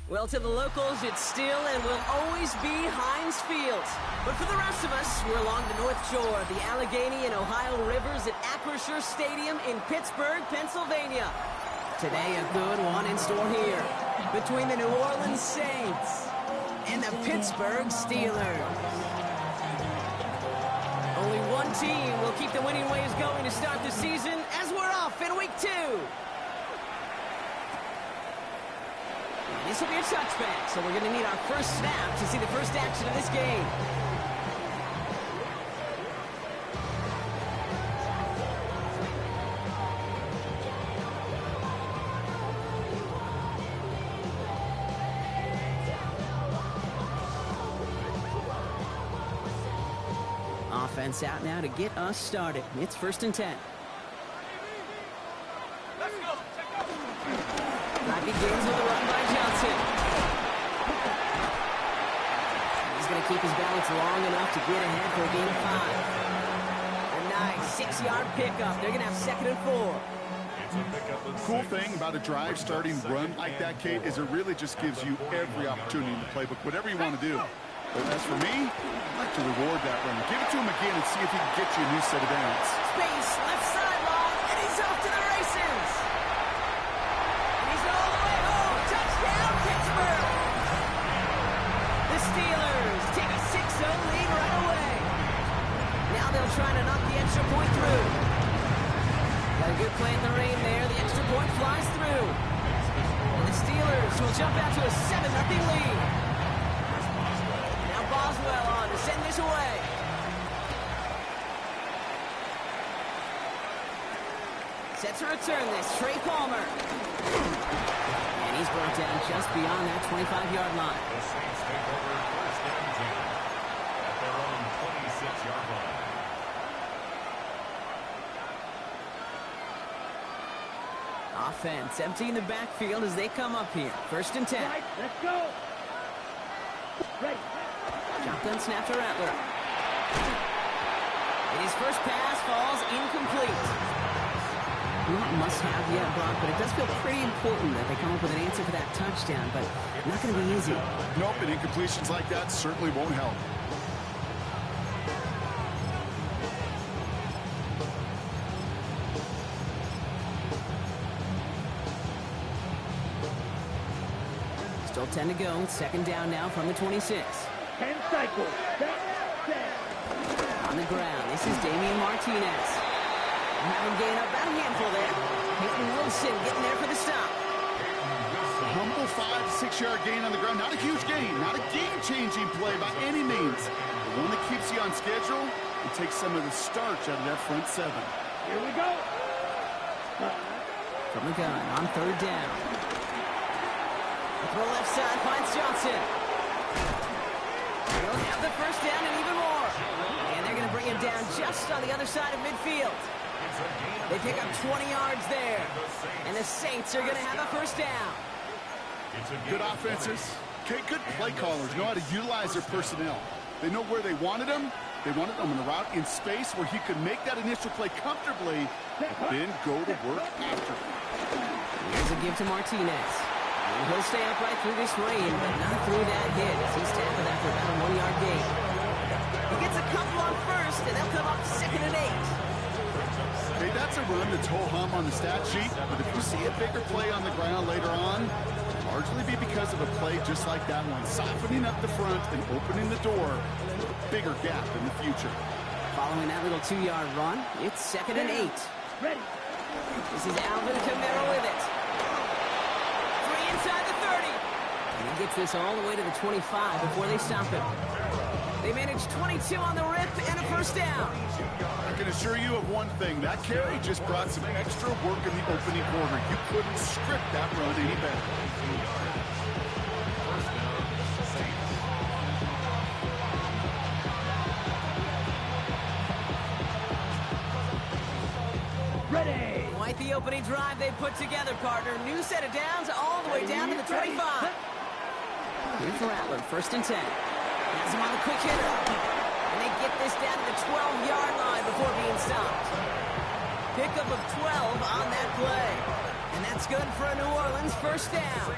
Well, to the locals, it's still and will always be Heinz Field. But for the rest of us, we're along the North Shore, the Allegheny and Ohio Rivers at Acrisure Stadium in Pittsburgh, Pennsylvania. Today, a good one in store here between the New Orleans Saints and the Pittsburgh Steelers. Only one team will keep the winning ways going to start the season as we're off in week 2. This will be a touchback, so we're going to need our first snap to see the first action of this game. Offense out now to get us started. It's 1st and 10. Let's go. That begins with a run by Johnson. He's going to keep his balance long enough to get ahead for a gain of 5. A nice 6-yard pickup. They're going to have 2nd and 4. Cool thing about a drive starting run like that, Kate, is it really just gives you every opportunity in the playbook, whatever you want to do. But as for me, I'd like to reward that run. Give it to him again and see if he can get you a new set of downs. Space, left sideline, and he's off to the races. And he's all the way home. Touchdown, Pittsburgh. The Steelers take a 6-0 lead right away. Now they'll try to knock the extra point through. Got a good play in the rain there. The extra point flies through. And the Steelers will jump out to a 7-0 lead. Boswell on to send this away. Set to return this, Trey Palmer. And he's brought down just beyond that 25-yard line. The Saints take over 1st and 10 at their own 26-yard line. Offense emptying the backfield as they come up here. 1st and 10. Right, let's go. Ready. Shotgun snap to Rattler. And his first pass falls incomplete. Not must-have yet, Brock, but it does feel pretty important that they come up with an answer for that touchdown, but not going to be easy. Nope, and incompletions like that certainly won't help. Still 10 to go. 2nd down now from the 26. 10 cycles. On the ground, this is Damian Martinez. Having gained up about a handful there. Peyton Wilson getting there for the stop. A humble 5-6-yard gain on the ground. Not a huge gain. Not a game-changing play by any means. The one that keeps you on schedule and takes some of the starch out of that front 7. Here we go. From the gun on 3rd down. Throw left side finds Johnson. They'll have the first down and even more. And they're going to bring him down just on the other side of midfield. They pick up 20 yards there. And the Saints are going to have a first down. Good offenses. Okay, good play callers know how to utilize their personnel. They know where they wanted them. They wanted them on a route in space where he could make that initial play comfortably, but then go to work after. Here's a give to Martinez. And he'll stay upright through this rain, but not through that hit as he's tackled after about a 1-yard gain. He gets a couple on first, and they'll come up 2nd and 8. Okay, that's a run that's ho-hum on the stat sheet, but if you see a bigger play on the ground later on, it'll largely be because of a play just like that one, softening up the front and opening the door to a bigger gap in the future. Following that little 2-yard run, it's 2nd and 8. Ready. This is Alvin Kamara with it. Inside the 30. And he gets this all the way to the 25 before they stop him. They managed 22 on the rip and a first down. I can assure you of one thing. That carry just brought some extra work in the opening quarter. You couldn't script that run any better. First down, Saints. Ready. Quite the opening drive they put together, partner. New set of downs all the way down to the 25. Here's Rattler, 1st and 10. Has him on the quick hitter. And they get this down to the 12-yard been stopped. Pickup of 12 on that play. And that's good for a New Orleans first down.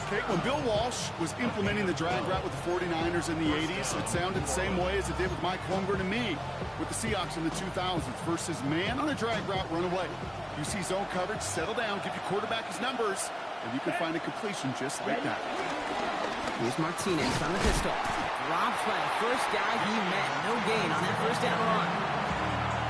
Okay, when Bill Walsh was implementing the drag route with the 49ers in the 80s, it sounded the same way as it did with Mike Holmgren and me with the Seahawks in the 2000s. Versus man on a drag route, run away. You see zone coverage, settle down, give your quarterback his numbers, and you can find a completion just like that. Here's Martinez on the pistol. Dropped by the first guy he met. No gain on that first down run.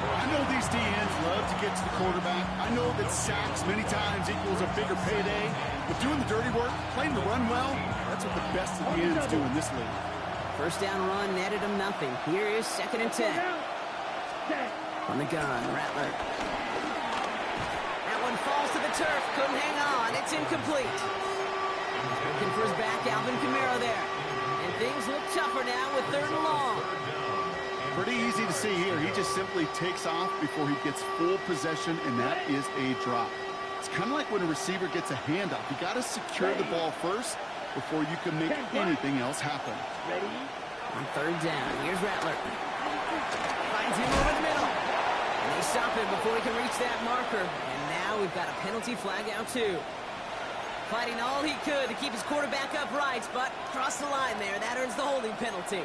I know these DNs love to get to the quarterback. I know that sacks many times equals a bigger payday. But doing the dirty work, playing the run well, that's what the best of the ends do in this league. First down run netted him nothing. Here is 2nd and 10. On the gun, Rattler. That one falls to the turf. Couldn't hang on. It's incomplete. Looking for his back, Alvin Kamara there. And things look tougher now with 3rd and long. Pretty easy to see here. He just simply takes off before he gets full possession, and that is a drop. It's kind of like when a receiver gets a handoff. You got to secure the ball first before you can make anything else happen. Ready? On 3rd down, here's Rattler. Finds him over the middle. And they stop him before he can reach that marker. And now we've got a penalty flag out too. Fighting all he could to keep his quarterback upright, but crossed the line there. That earns the holding penalty.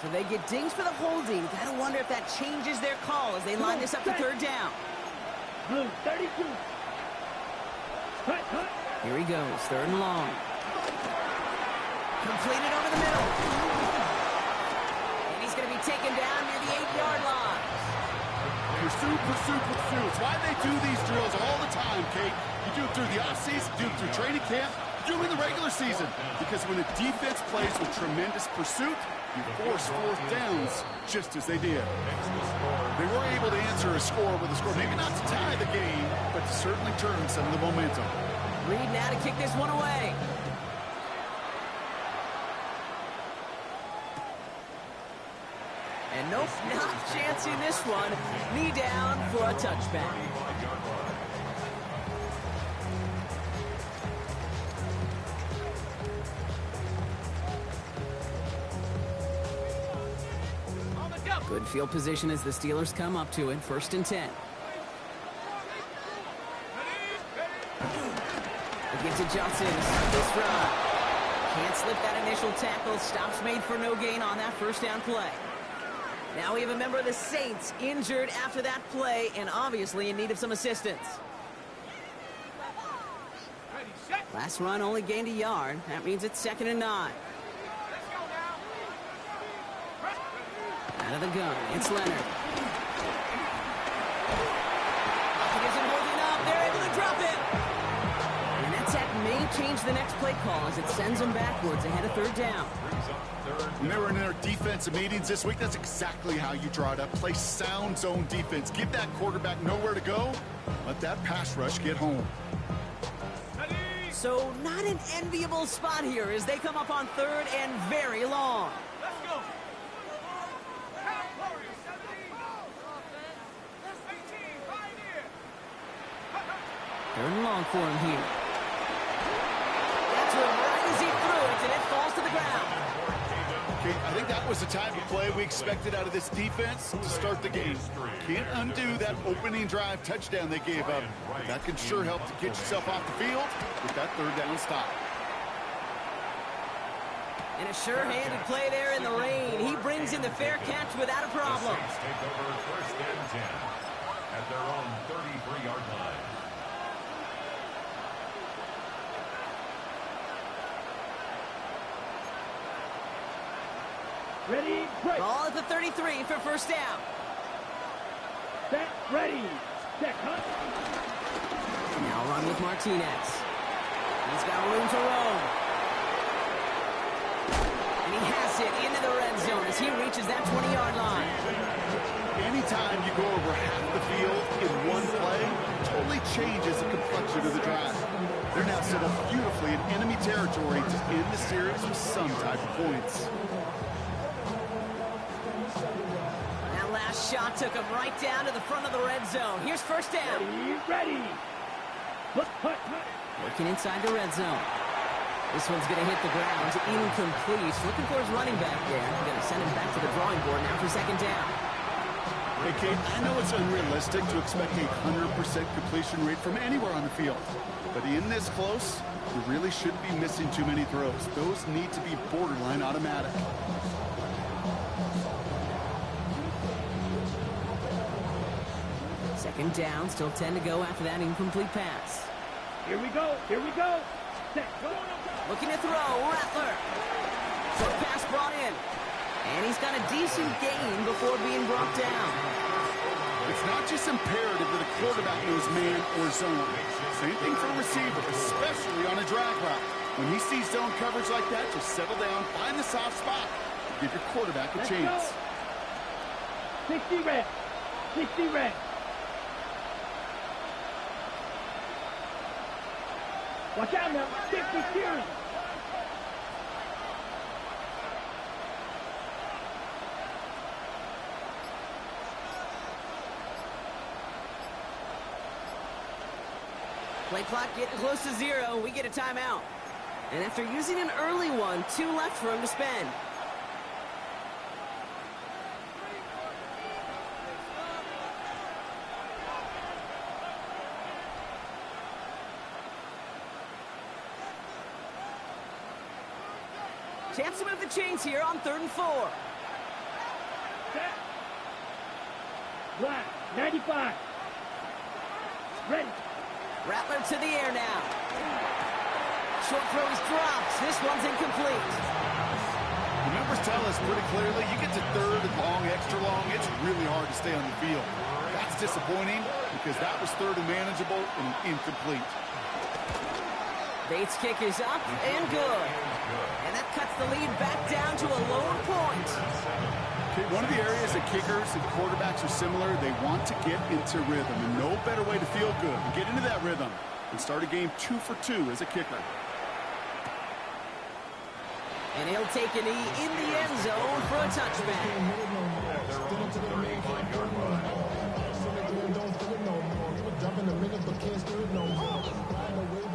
So they get dinged for the holding. Gotta wonder if that changes their call as they line this up for 3rd down. Blue 32. Hut, hut. Here he goes, 3rd and long. Completed over the middle. And he's gonna be taken down near the 8-yard line. Pursue, pursue, pursue. It's why they do these drills all the time, Kate. You do it through the offseason, you do it through training camp, you do it in the regular season. Because when the defense plays with tremendous pursuit, you force 4th downs just as they did. They were able to answer a score with a score, maybe not to tie the game, but to certainly turn some of the momentum. Reed now to kick this one away. And nope, not chancing this one. Knee down for a touchback. Good field position as the Steelers come up to it. 1st and 10. They get to Johnson to start this run. Can't slip that initial tackle. Stops made for no gain on that first down play. Now we have a member of the Saints injured after that play and obviously in need of some assistance. Last run only gained a yard. That means it's 2nd and 9. Out of the gun, it's Leonard. He isn't holding up. They're able to drop it. And that sack may change the next play call as it sends them backwards ahead of 3rd down. When they were in their defensive meetings this week, that's exactly how you draw it up. Play sound zone defense. Give that quarterback nowhere to go. Let that pass rush get home. So not an enviable spot here as they come up on 3rd and very long. Let's go. 3rd and long for him here. That's right as he threw it, and it falls to the ground. Okay, I think that was the type of play we expected out of this defense to start the game. Can't undo that opening drive touchdown they gave up. But that can sure help to get yourself off the field with that 3rd down stop. And a sure-handed play there in the rain. He brings in the fair catch without a problem. The Saints take over 1st and 10 at their own 33-yard line. Ready, break. Ball at the 33 for 1st down. Set, ready. Set, hut. Now run with Martinez. He's got room to roam. And he has it into the red zone as he reaches that 20-yard line. Anytime you go over half the field in one play, it totally changes the complexion of the drive. They're now set up beautifully in enemy territory to end the series with some type of points. That last shot took him right down to the front of the red zone. Here's 1st down. Ready. Look, hut, hut. Working inside the red zone. This one's going to hit the ground. Incomplete. Looking for his running back there. Going to send him back to the drawing board now for second down. Hey, Kate, I know it's unrealistic to expect a 100% completion rate from anywhere on the field. But in this close, you really shouldn't be missing too many throws. Those need to be borderline automatic. Second down, still 10 to go after that incomplete pass. Here we go. Here we go. Set. Go. Looking to throw, Rattler. Short pass brought in. And he's got a decent gain before being brought down. It's not just imperative that a quarterback knows man or zone. Same thing for a receiver, especially on a drag route. When he sees zone coverage like that, just settle down, find the soft spot, and give your quarterback a chance. Go. 60 red. 60 red. Watch out now. 50 series. Play clock getting close to 0. We get a timeout. And after using an early one, 2 left for him to spend. Chance to move the chains here on 3rd and 4. Set. Black. 95. Ready. Rattler to the air now. Short throw is dropped. This one's incomplete. The numbers tell us pretty clearly, you get to 3rd and long, extra long, it's really hard to stay on the field. That's disappointing because that was 3rd and manageable and incomplete. Bates' kick is up and good. And that cuts the lead back down to a lower point. Okay, one of the areas that kickers and quarterbacks are similar, they want to get into rhythm. And no better way to feel good and get into that rhythm and start a game 2 for 2 as a kicker. And he'll take a knee in the end zone for a touchback.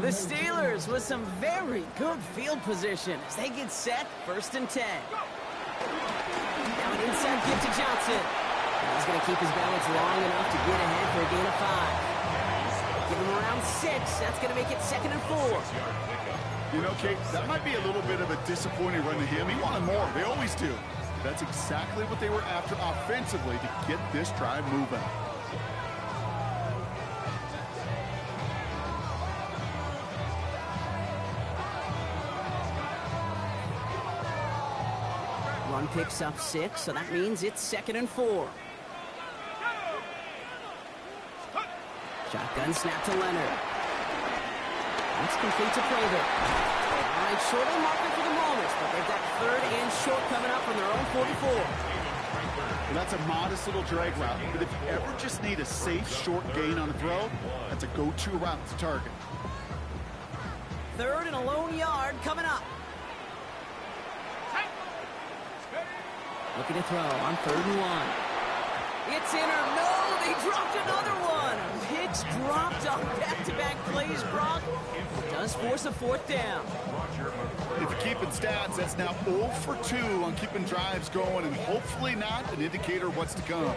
The Steelers with some very good field position as they get set, 1st and 10. Now an inside give to Johnson. And he's going to keep his balance long enough to get ahead for a gain of 5. Give him around 6. That's going to make it 2nd and 4. You know, Kate, that might be a little bit of a disappointing run to him. He wanted more. They always do. That's exactly what they were after offensively to get this drive moving. Run picks up 6, so that means it's 2nd and 4. Shotgun snap to Leonard. That's complete to Prater. All right, short on marker for the moment, but they've got 3rd and short coming up from their own 44. Well, that's a modest little drag route, but if you ever just need a safe, short gain on a throw, that's a go-to route to target. 3rd and a lone yard coming up. Looking to throw on 3rd and 1. It's in or no, they dropped another one. Hicks dropped on back-to-back plays, Brock. Does force a 4th down. If you're keeping stats, that's now 0 for 2 on keeping drives going, and hopefully not an indicator of what's to come.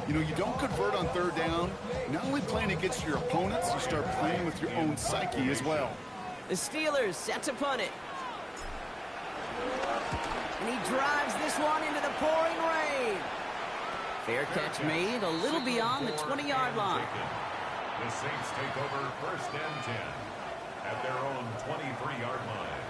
You know, you don't convert on 3rd down. Not only playing against your opponents, you start playing with your own psyche as well. The Steelers set to punt it. And he drives this one into the pouring rain. Fair catch made a little beyond the 20-yard line. The Saints take over 1st and 10 at their own 23-yard line.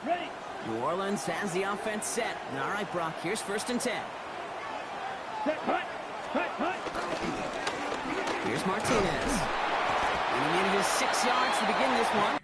Ready. New Orleans has the offense set. All right, Brock, here's 1st and 10. Set. Hut. Hut. Hut. Here's Martinez. And he needed his 6 yards to begin this one.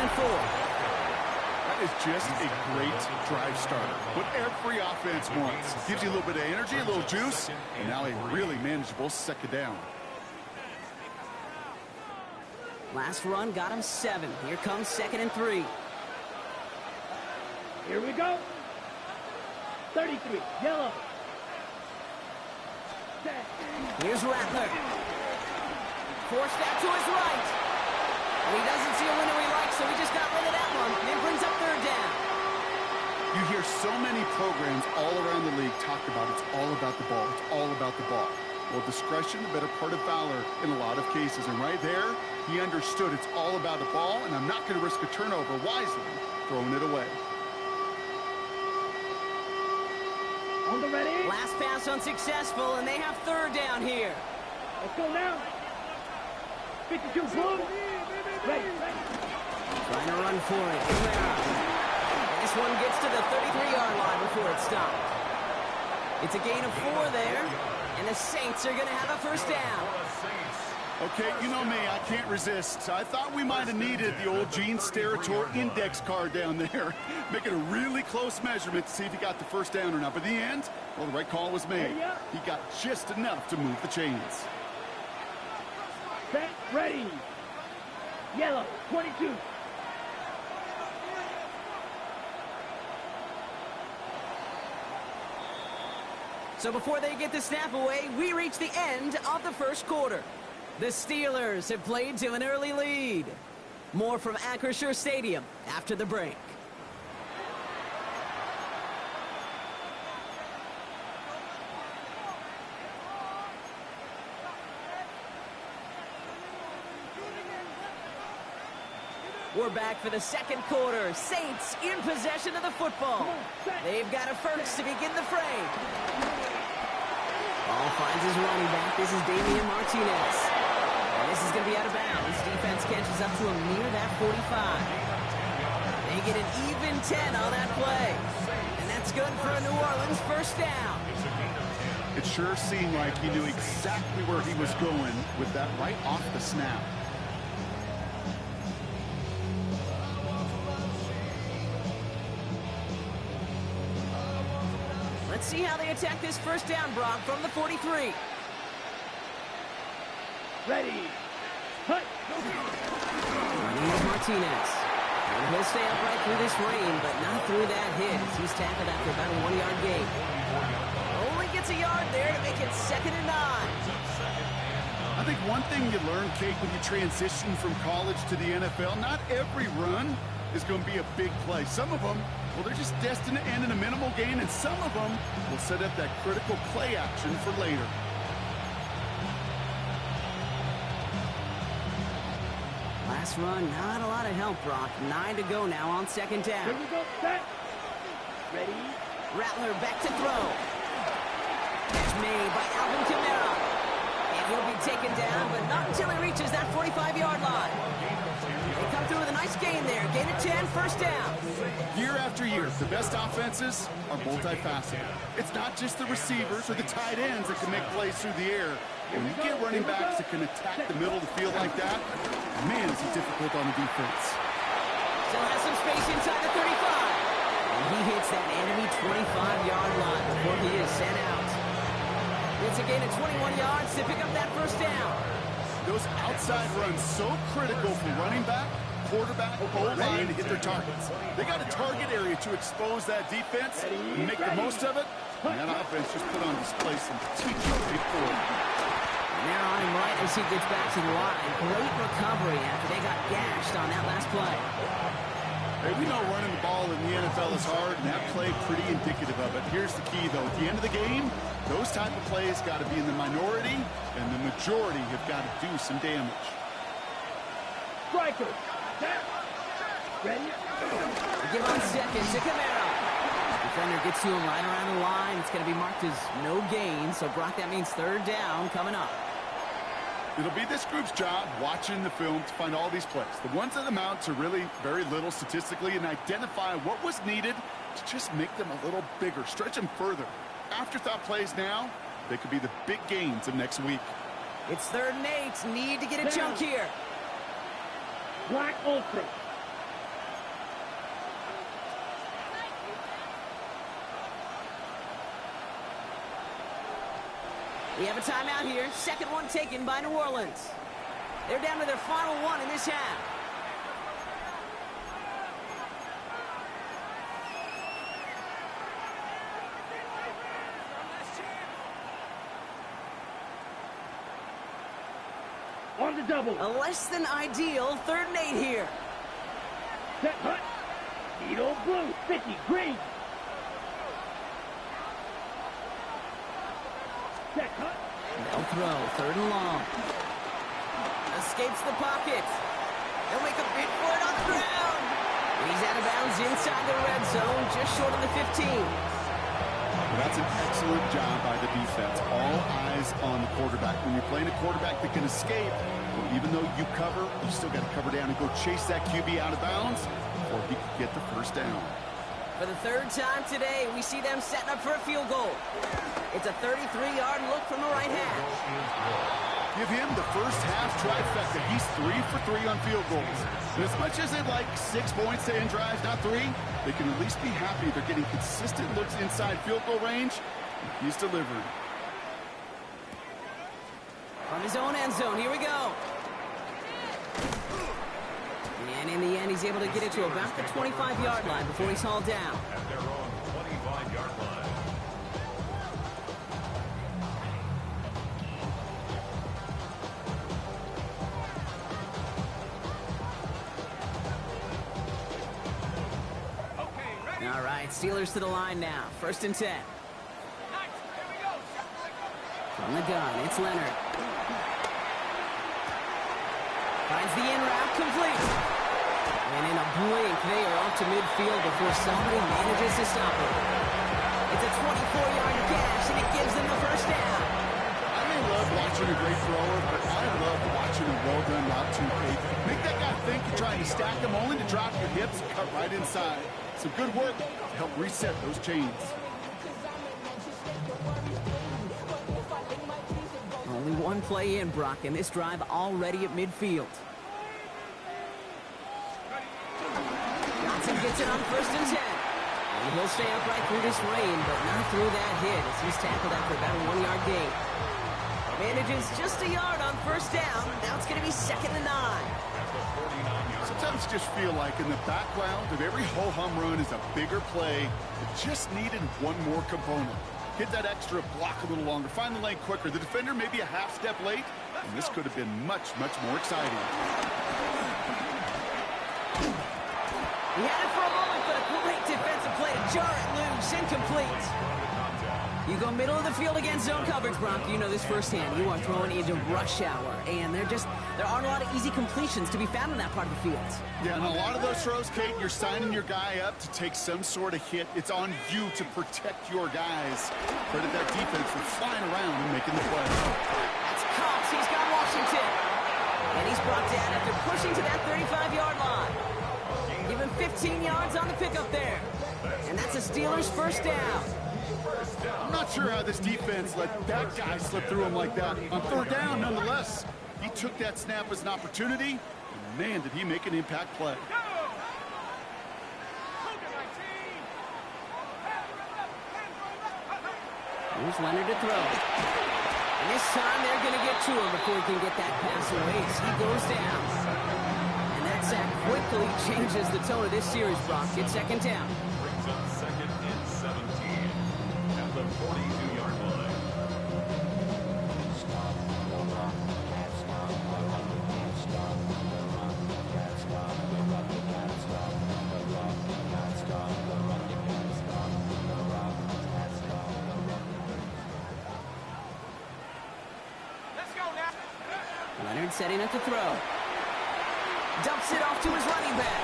and 4. That is just a great drive starter. What every offense wants. Gives you a little bit of energy, a little juice, and now a really manageable second down. Last run got him 7. Here comes 2nd and 3. Here we go. 33, yellow. Set. Here's Rattler. Forced out to his right. And he doesn't see a window he likes, so he just got rid of that one. And brings up 3rd down. You hear so many programs all around the league talk about it's all about the ball. It's all about the ball. Well, discretion, the better part of valor in a lot of cases. And right there, he understood it's all about the ball, and I'm not going to risk a turnover wisely, throwing it away. On the ready. Last pass unsuccessful, and they have 3rd down here. Let's go now. 52, boom. Ready. Trying to run for it. Camara. This one gets to the 33-yard line before it's stopped. It's a gain of 4 there, and the Saints are going to have a 1st down. Okay, you know me, I can't resist. I thought we might have needed the old Gene Steratore index card down there. Making a really close measurement to see if he got the 1st down or not. But in the end, well, the right call was made. He got just enough to move the chains. Set, ready. Yellow, 22. So before they get the snap away, we reach the end of the 1st quarter. The Steelers have played to an early lead. More from Acrisure Stadium after the break. We're back for the 2nd quarter. Saints in possession of the football. They've got a first to begin the fray. Ball finds his running back. This is Damian Martinez. And this is going to be out of bounds. Defense catches up to him near that 45. They get an even 10 on that play. And that's good for a New Orleans 1st down. It sure seemed like he knew exactly where he was going with that right off the snap. Let's see how they attack this 1st down, Brock, from the 43. Ready. Hut. Martinez. And he'll stay upright through this rain, but not through that hit. He's tackled after about a 1-yard gain. Only gets a yard there to make it 2nd and 9. I think one thing you learn, Kate, when you transition from college to the NFL, not every run is going to be a big play. Some of them, well, they're just destined to end in a minimal gain, and some of them will set up that critical play action for later. Last run, not a lot of help, Brock. 9 to go now on 2nd down. Here we go. Set. Ready. Rattler back to throw. Catch made by Alvin Kamara. And he'll be taken down, but not until he reaches that 45-yard line. They come through with a nice gain there. Gain of 10, 1st down. Year after year, the best offenses are multifaceted. It's not just the receivers or the tight ends that can make plays through the air. When you get running backs that can attack the middle of the field like that, man, is it difficult on the defense. Still has some space inside the 35. And he hits that enemy 25-yard line before he is sent out. It's a gain of 21 yards to pick up that 1st down. Those outside runs so critical for running back, quarterback, O-line to hit their targets. They got a target area to expose that defense and make the most of it. And that offense just put on display some teaching before. And they're on him right as he gets back to the line. Great recovery after they got gashed on that last play. Hey, we know running the ball in the NFL is hard, and that play pretty indicative of it. Here's the key, though. At the end of the game, those type of plays got to be in the minority, and the majority have got to do some damage. Striker. Set. Ready. Give on 2nd to Kamara. Defender gets to him right around the line. It's going to be marked as no gain, so Brock, that means 3rd down coming up. It'll be this group's job watching the film to find all these plays. The ones that amount to really very little statistically and identify what was needed to just make them a little bigger, stretch them further. Afterthought plays now, they could be the big gains of next week. It's 3rd and 8. Need to get a chunk here. Black Ultra. We have a timeout here. Second one taken by New Orleans. They're down to their final one in this half. On the double. A less than ideal 3rd and 8 here. Set hut. Needle blue. 50. Green. Set hut. They'll throw. 3rd and long. Escapes the pocket. They'll make a bid for it on the ground. He's out of bounds inside the red zone, just short of the 15. Well, that's an excellent job by the defense. All eyes on the quarterback. When you're playing a quarterback that can escape, well, even though you cover, you still got to cover down and go chase that QB out of bounds before he can get the first down. For the 3rd time today, we see them setting up for a field goal. It's a 33-yard look from the right hash. Give him the first half trifecta. He's 3 for 3 on field goals. And as much as they'd like 6 points to end drives, not 3, they can at least be happy they're getting consistent looks inside field goal range. He's delivering. From his own end zone, here we go. And in the end, he's able to get it to about the 25-yard line before he's hauled down. At their own 25-yard line. All right, Steelers to the line now. 1st and 10. From the gun, it's Leonard. Finds the in route, complete. And in a blink, they are off to midfield before somebody manages to stop it. It's a 24-yard gash, and it gives them the first down. I may love watching a great thrower, but I love watching a well-done route to take. Make that guy think you're trying to stack them, only to drop your hips and cut right inside. Some good work to help reset those chains. Only one play in, Brock, and this drive already at midfield. Johnson gets it on 1st and 10. And he'll stay upright through this rain, but not through that hit as he's tackled after about a 1-yard gain. Manages just a yard on 1st down. Now it's going to be 2nd and 9. Sometimes you just feel like in the background of every ho-hum run is a bigger play that just needed one more component. Hit that extra block a little longer, find the lane quicker. The defender may be a half step late, and this could have been much, much more exciting. He had it for a moment, but a great defensive play to jar it loose, incomplete. You go middle of the field against zone coverage, Brock. You know this firsthand. You are throwing into rush hour, and there aren't a lot of easy completions to be found in that part of the field. Yeah, and a lot of those throws, Kate, you're signing your guy up to take some sort of hit. It's on you to protect your guys. Credit that defense for flying around and making the play. That's Cox. He's got Washington. And he's brought down after pushing to that 35-yard line. Give him 15 yards on the pickup there. And that's a Steelers first down. I'm not sure how this defense let that guy slip through him like that. On 3rd down, nonetheless, he took that snap as an opportunity, and man, did he make an impact play. Here's Leonard to throw. And this time they're going to get to him before he can get that pass away as he goes down. And that sack quickly changes the tone of this series, Brock. It's 2nd down. Brings up 2nd and 17 at the 42-yard line. Leonard setting up to throw. Dumps it off to his running back.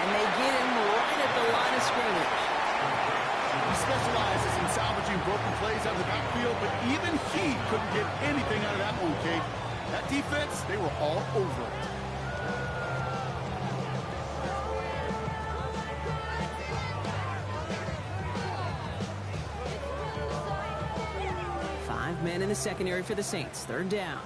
And they get him right at the line of scrimmage. He specializes in salvaging broken plays out of the backfield, but even he couldn't get anything out of that one, Kate. That defense, they were all over it. Five men in the secondary for the Saints. 3rd down.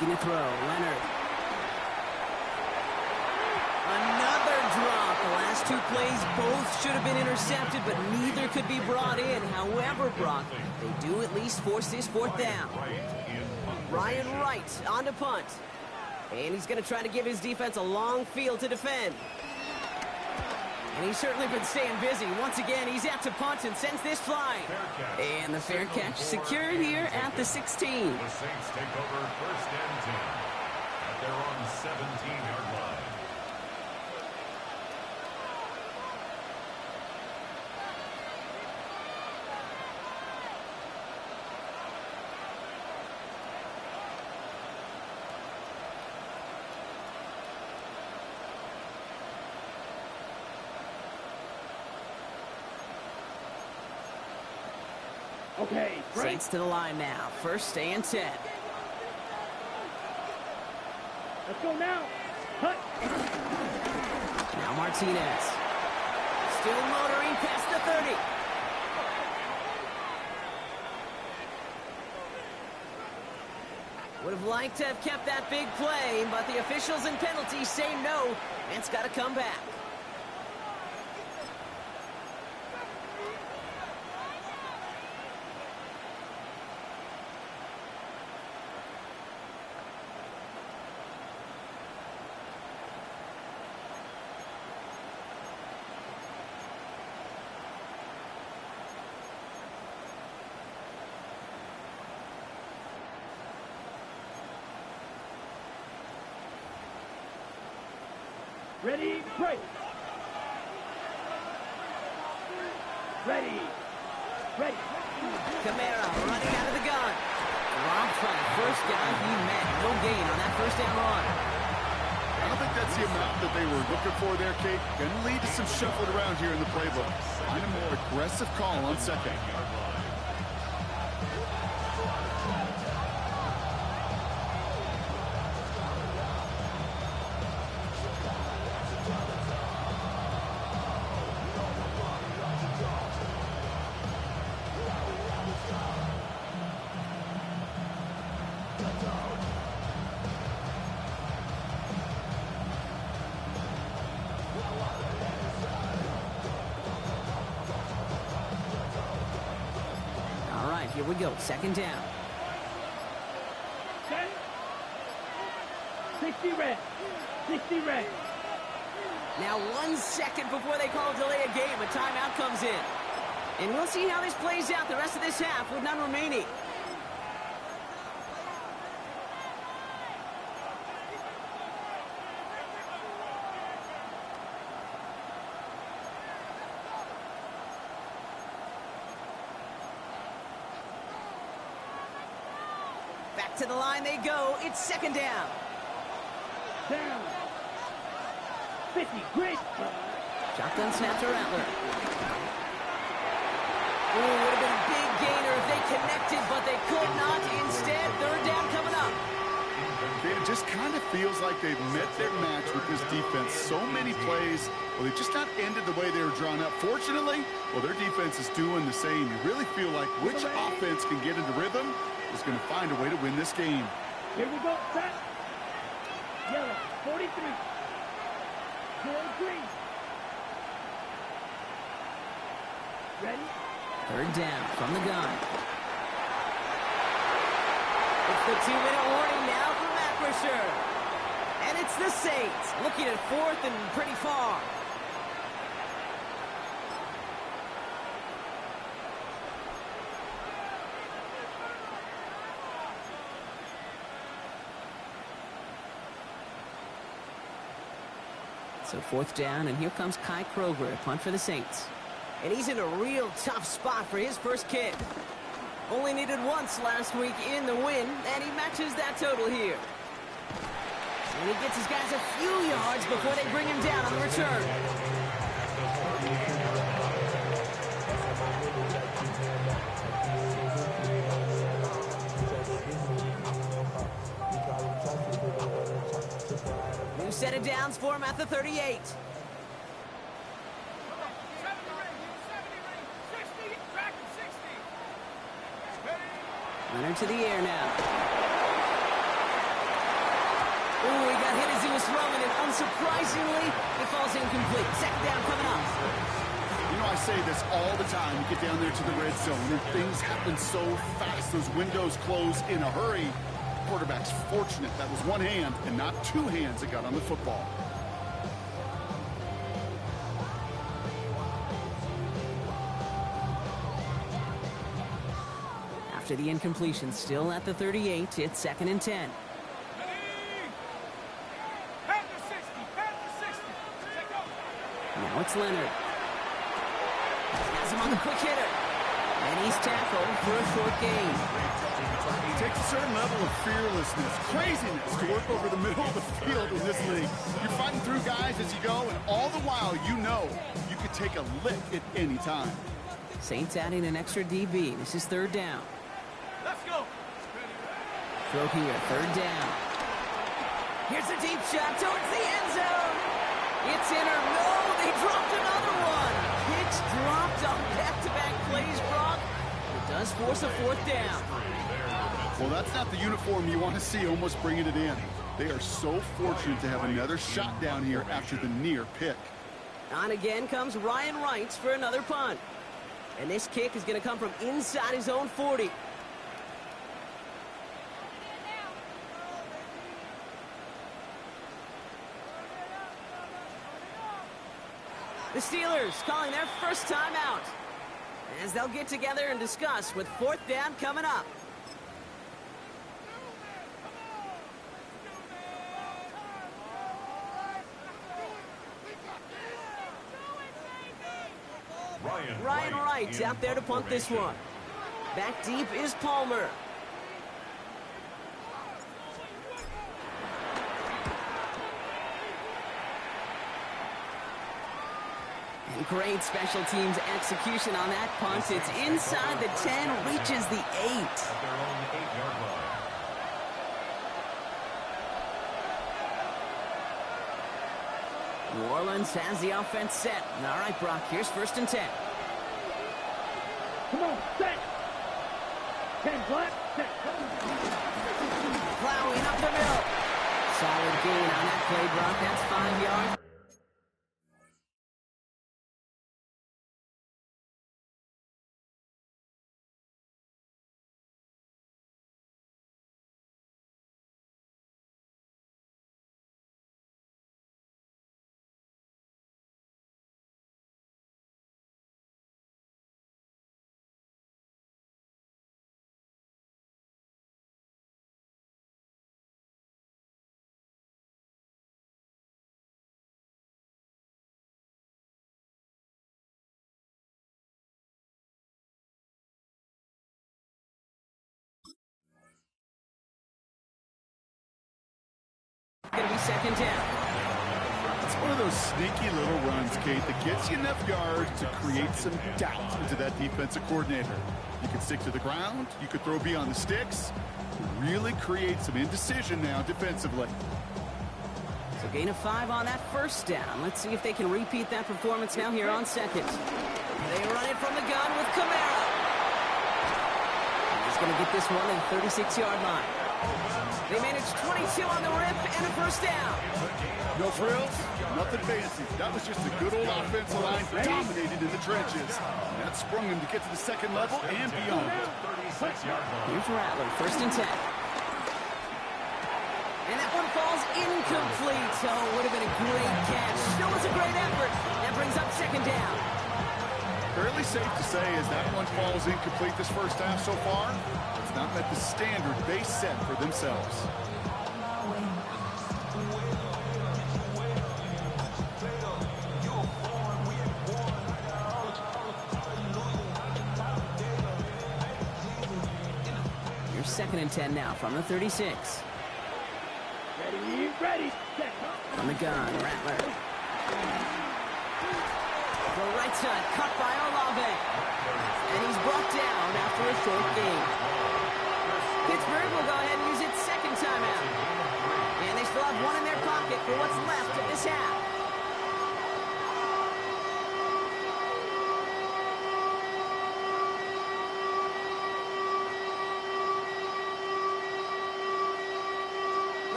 Looking to throw. Leonard. Another drop. The last two plays both should have been intercepted, but neither could be brought in. However, Brock, they do at least force this fourth down. Ryan Wright on to punt. And he's going to try to give his defense a long field to defend. And he's certainly been staying busy. Once again, he's out to punt and sends this flying. And the fair catch secured here at the 16. The Saints take over first and 10 at their own 17-yard line. Okay, break. Saints to the line now. First and 10. Let's go now. Cut. Now Martinez. Still motoring past the 30. Would have liked to have kept that big play, but the officials and penalties say no, and it's got to come back. Ready, break. Ready. Ready. Kamara running out of the gun. Robbed by the first guy he met. No gain on that first down run. I don't think that's the amount that they were looking for there, Kate. Going to lead to some shuffling around here in the playbook. Find a more aggressive call on second. Here we go, second down. Set. 60 red. 60 red. Now 1 second before they call delay a game, a timeout comes in. And we'll see how this plays out the rest of this half with none remaining. Back to the line they go. It's second down. Down. 50. Great. Shotgun snap to Rattler. Ooh, would have been a big gainer if they connected, but they could not. Instead, third down coming up. It just kind of feels like they've met their match with this defense. So many plays, well, they just not ended the way they were drawn up. Fortunately, well, their defense is doing the same. You really feel like which offense can get into rhythm is going to find a way to win this game. Here we go. Set. Yellow. 43. Good green. Ready? Third down from the gun. It's the 2-minute warning now for Macrisher. And it's the Saints looking at fourth and pretty far. So fourth down, and here comes Kai Kroger to punt for the Saints. And he's in a real tough spot for his first kick. Only needed once last week in the win, and he matches that total here. And he gets his guys a few yards before they bring him down on the return. New set of downs for him at the 38. Leonard to the air now. Ooh, he got hit as he was throwing it. Unsurprisingly, it falls incomplete. Second down coming up. You know, I say this all the time. You get down there to the red zone, and things happen so fast. Those windows close in a hurry. Quarterback's fortunate that was one hand and not two hands that got on the football. After the incompletion, still at the 38, it's 2nd and 10. Now it's Leonard. Has him on the quick hitter. And he's tackled for a short gain. It takes a certain level of fearlessness, craziness to work over the middle of the field in this league. You're fighting through guys as you go, and all the while you know you could take a lick at any time. Saints adding an extra DB. This is 3rd down. Let's go. Throw here, 3rd down. Here's a deep shot towards the end zone. It's in or no, they dropped another one. Hicks dropped on back-to-back plays, Brock. It does force a 4th down. Well, that's not the uniform you want to see almost bringing it in. They are so fortunate to have another shot down here after the near pick. On again comes Ryan Wright for another punt. And this kick is going to come from inside his own 40. The Steelers calling their first time out as they'll get together and discuss with 4th down coming up. Ryan Wright out there to punt this one. Back deep is Palmer. And great special teams execution on that punt. It's inside the 10, reaches the 8. At their own 8-yard line. New Orleans has the offense set. All right, Brock, here's 1st and 10. Come on, set. 10 flat, set. Plowing up the middle. Solid gain on that play, Brock. That's 5 yards. Going to be 2nd down. It's one of those sneaky little runs, Kate, that gets you enough yards to create some doubt into that defensive coordinator. You can stick to the ground, you could throw beyond the sticks, really create some indecision now defensively. So gain of 5 on that 1st down. Let's see if they can repeat that performance now here on 2nd. They run it from the gun with Kamara. He's going to get this one at the 36-yard line. They managed 22 on the rip and a 1st down. No frills, nothing fancy. That was just a good old offensive line dominated in the trenches. And that sprung them to get to the 2nd level and beyond. Here's Rattler, 1st and 10. And that one falls incomplete. So it would have been a great catch. Still was a great effort. That brings up 2nd down. Fairly safe to say as that one falls incomplete this first half so far, it's not met the standard they set for themselves. Here's 2nd and 10 now from the 36. Ready, set. From the gun, Rattler. The right side cut by Olave. And he's brought down after a short gain. Pittsburgh will go ahead and use its 2nd timeout. And they still have one in their pocket for what's left of this half.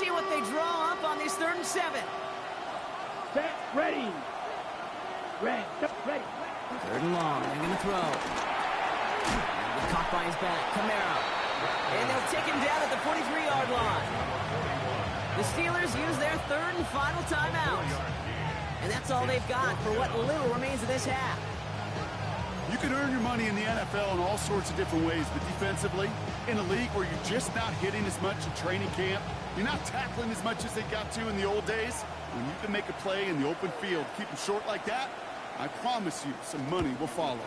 see what they draw up on this 3rd and 7. Set, ready. Ready. 3rd and long. They're going to throw. Caught by his back. Camaro. And they'll take him down at the 43-yard line. The Steelers use their 3rd and final timeout. And that's all they've got for what little remains of this half. You can earn your money in the NFL in all sorts of different ways, but defensively, in a league where you're just not hitting as much in training camp, you're not tackling as much as they got to in the old days, when you can make a play in the open field, keep them short like that, I promise you some money will follow.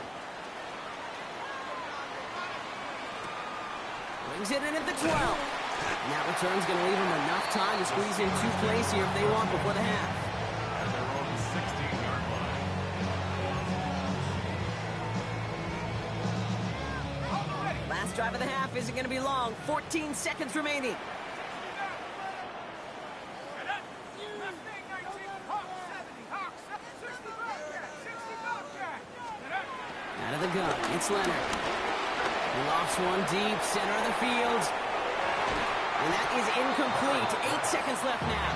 Brings it in at the 12. And that return's going to leave them enough time to squeeze in 2 plays here if they want before the half. At their own 16-yard line. Last drive of the half isn't going to be long. 14 seconds remaining. Out of the gun, it's Leonard. He lofts one deep, center of the field. And that is incomplete. 8 seconds left now.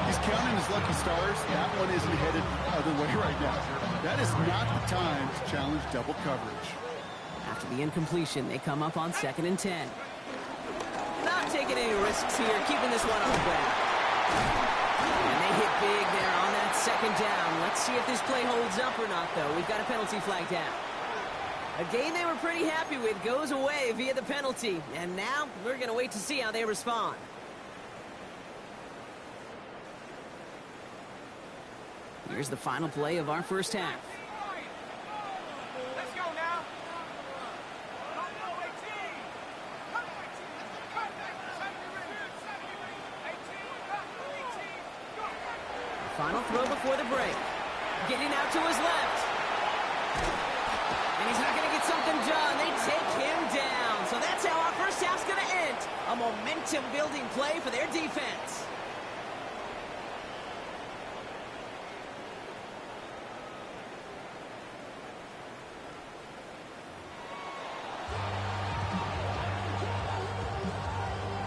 He's counting his lucky stars. That one isn't headed the other way right now. That is not the time to challenge double coverage. After the incompletion, they come up on 2nd and 10. Not taking any risks here, keeping this one on the ground. And they hit big there on that 2nd down. Let's see if this play holds up or not, though. We've got a penalty flag down. A game they were pretty happy with goes away via the penalty. And now we're going to wait to see how they respond. Here's the final play of our first half. Let's go now. Final throw before the break. Getting out to his left. And he's not going to get something done. They take him down. So that's how our first half's going to end. A momentum-building play for their defense.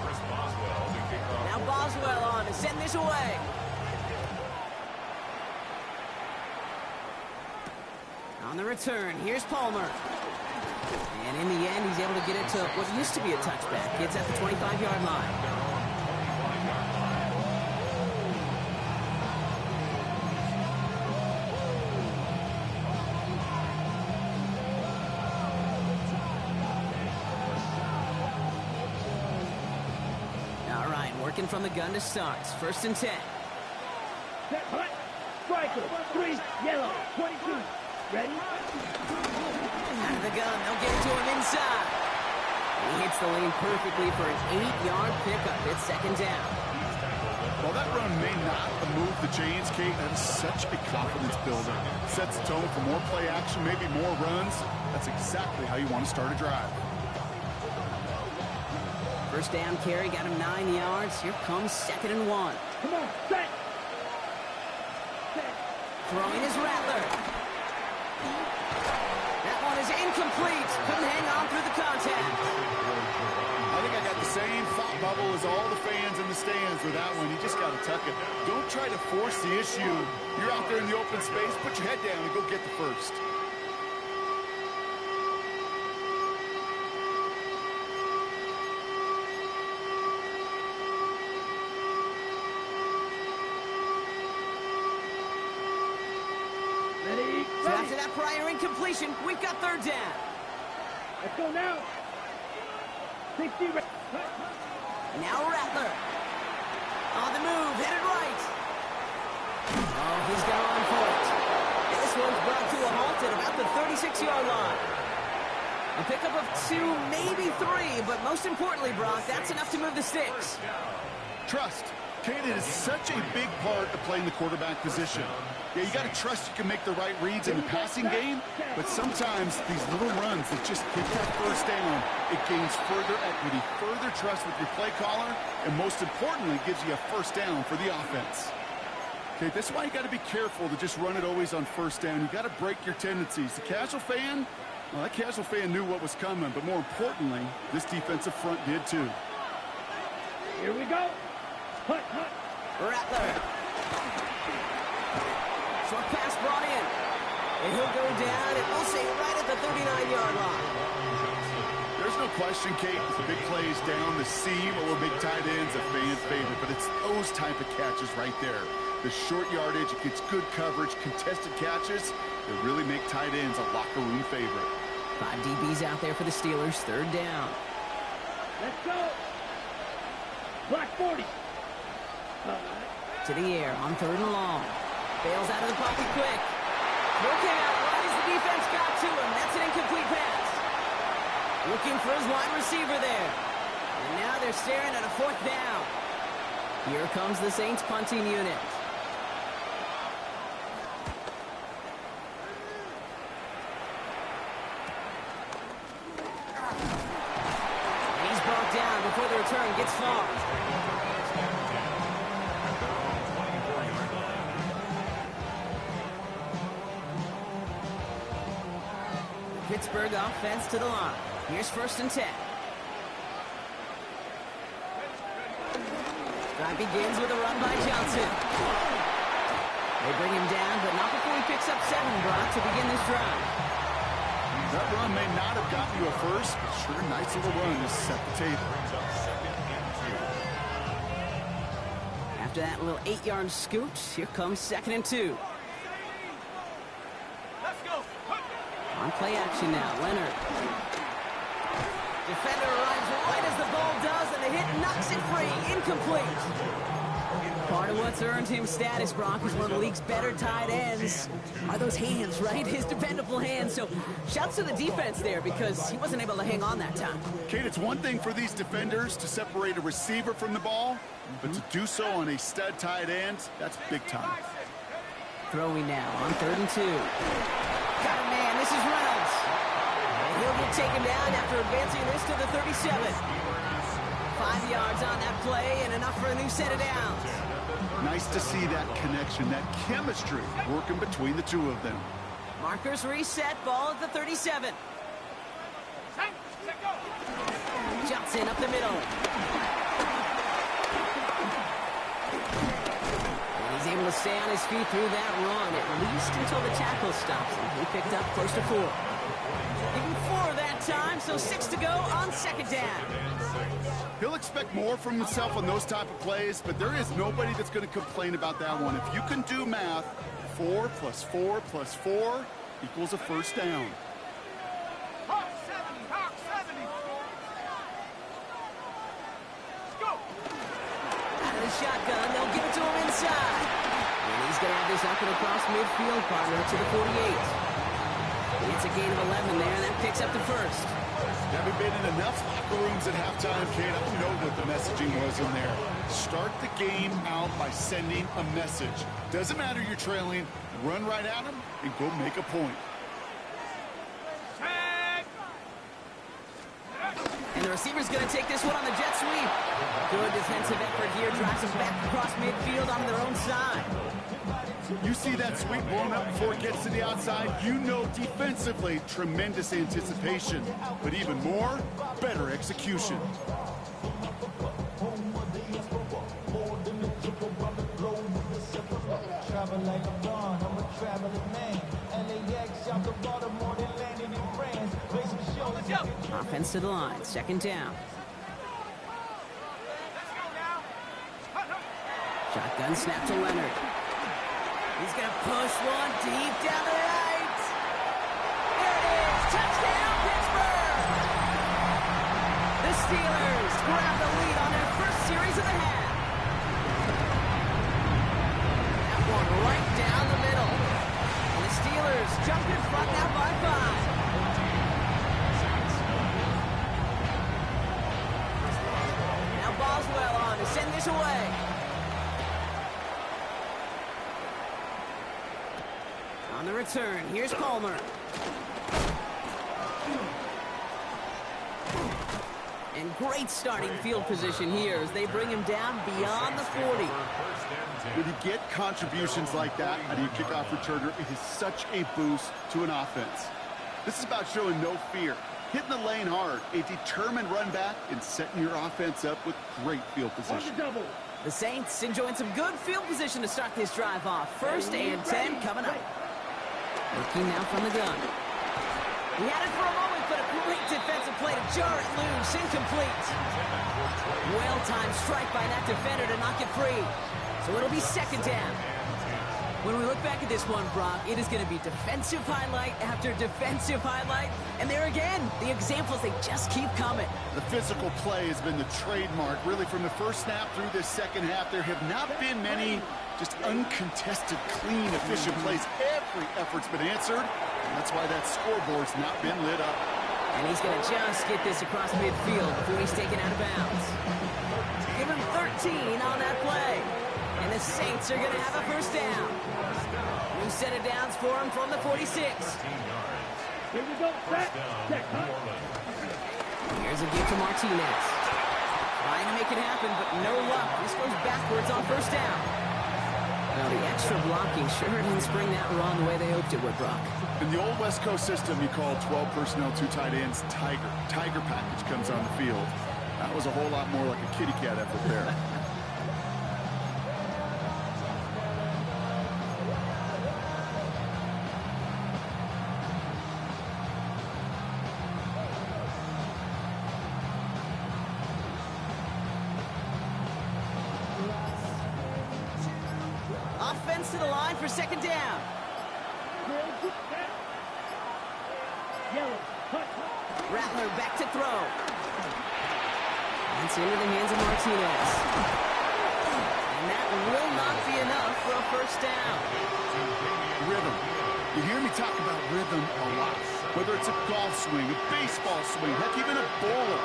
Chris Boswell to kick off. Now Boswell on to send this away. On the return, here's Palmer. And in the end, he's able to get it to what used to be a touchback. It's at the 25-yard line. All right, working from the gun to start. 1st and 10. Set, hut. Striker, 3, yellow, 22. Ready? Out of the gun, they'll get it to him inside. He hits the lane perfectly for an 8-yard pickup. It's 2nd down. While that run may not move the chains, Kate, that is such a confidence builder. Sets the tone for more play action, maybe more runs. That's exactly how you want to start a drive. First down carry, got him 9 yards. Here comes 2nd and 1. Come on, set. Set. Throwing is Rattler. That one is incomplete. Couldn't hang on through the contact. I think I got the same thought bubble as all the fans in the stands with that one. You just got to tuck it. Don't try to force the issue. You're out there in the open space. Put your head down and go get the first. Ready? So after that prior incompletion, we've got 3rd down. Let's go now. 60, ready. Now Rattler. On the move, headed right. Oh, he's got on for it. This one's brought to a halt at about the 36-yard line. A pickup of 2, maybe 3, but most importantly, Brock, that's enough to move the sticks. Trust. Kate, it is such a big part of playing the quarterback position. Yeah, you got to trust you can make the right reads in the passing game, but sometimes these little runs that just get that first down, it gains further equity, further trust with your play caller, and most importantly, gives you a first down for the offense. Okay, that's why you got to be careful to just run it always on first down. You got to break your tendencies. The casual fan, well, that casual fan knew what was coming, but more importantly, this defensive front did too. Here we go. Rattler. Short pass brought in. And he'll go down, and we'll say right at the 39-yard line. There's no question, Kate, with big plays down the seam or big tight ends, a fan favorite, but it's those type of catches right there. The short yardage, it gets good coverage, contested catches, they really make tight ends a locker room favorite. 5 DBs out there for the Steelers, third down. Let's go. Block 40. To the air on third and long. Bails out of the pocket quick. Looking out wide as the defense got to him. That's an incomplete pass. Looking for his wide receiver there. And now they're staring at a fourth down. Here comes the Saints punting unit. And he's brought down before the return gets far. Pittsburgh offense to the line. Here's first and 10. Drive begins with a run by Johnson. They bring him down, but not before he picks up 7, Brock, to begin this drive. That run may not have gotten you a first, but sure, nice little run to set the table. After that little 8-yard scoot, here comes 2nd and 2. On play action now, Leonard. Defender arrives right as the ball does, and the hit knocks it free. Incomplete. Part of what's earned him status, Brock, is one of the league's better tight ends. Are those hands, right? His dependable hands. So shouts to the defense there because he wasn't able to hang on that time. Kate, it's one thing for these defenders to separate a receiver from the ball, but to do so on a stud tight end, that's big time. Throwing now on 3rd and 2. Got a man. This is Reynolds. And he'll get taken down after advancing this to the 37. 5 yards on that play and enough for a new set of downs. Nice to see that connection, that chemistry working between the two of them. Markers reset. Ball at the 37. Johnson up the middle. He's able to stay on his feet through that run, at least until the tackle stops him. He picked up close to 4. Even 4 that time, so 6 to go on 2nd down. He'll expect more from himself on those type of plays, but there is nobody that's going to complain about that one. If you can do math, 4 plus 4 plus 4 equals a first down. Shotgun, they'll give it to him inside. And he's going to have this up and across midfield, partner to the 48. It's a gain of 11 there, and that picks up the first. Having been in enough locker rooms at halftime, Kate, I don't know what the messaging was in there. Start the game out by sending a message. Doesn't matter you're trailing, run right at them and go make a point. And the receiver's going to take this one on the jet sweep. Good defensive effort here. Drives them back across midfield on their own side. You see that sweep blown up before it gets to the outside, you know defensively, tremendous anticipation. But even more, better execution. Offense to the line. 2nd down. Shotgun snap to Leonard. He's going to push one deep down the right. There it is. Touchdown, Pittsburgh. The Steelers grab the lead on their first series of the half. That one right down the middle. And the Steelers jump in front now by 5. Boswell on to send this away. On the return, here's Palmer. And great starting field position here as they bring him down beyond the 40. When you get contributions like that out of your kickoff returner, it is such a boost to an offense. This is about showing no fear. Hitting the lane hard, a determined run back, and setting your offense up with great field position. On the double. The Saints enjoying some good field position to start this drive off. 1st and 10 coming up. Looking now from the gun. He had it for a moment, but a great defensive play to jar it loose. Incomplete. Well-timed strike by that defender to knock it free. So it'll be 2nd down. When we look back at this one, Brock, it is going to be defensive highlight after defensive highlight. And there again, the examples, they just keep coming. The physical play has been the trademark. Really, from the first snap through this second half, there have not been many just uncontested, clean, efficient plays. Every effort's been answered, and that's why that scoreboard's not been lit up. And he's going to just get this across midfield before he's taken out of bounds. Give him 13 on that play. And the Saints are going to have a 1st down. New set of downs for him from the 46. Here we go. Set. Here's a give to Martinez. Trying to make it happen, but no luck. This goes backwards on 1st down. Now, the extra blocking sure didn't spring that run the way they hoped it would, Brock. In the old West Coast system, you call 12 personnel, 2 tight ends, Tiger. Tiger package comes on the field. That was a whole lot more like a kitty cat effort there. Offense to the line for 2nd down. Yellow. Rattler back to throw. It's into the hands of Martinez. And that will not be enough for a 1st down. Rhythm. You hear me talk about rhythm a lot. Whether it's a golf swing, a baseball swing, heck, even a bowler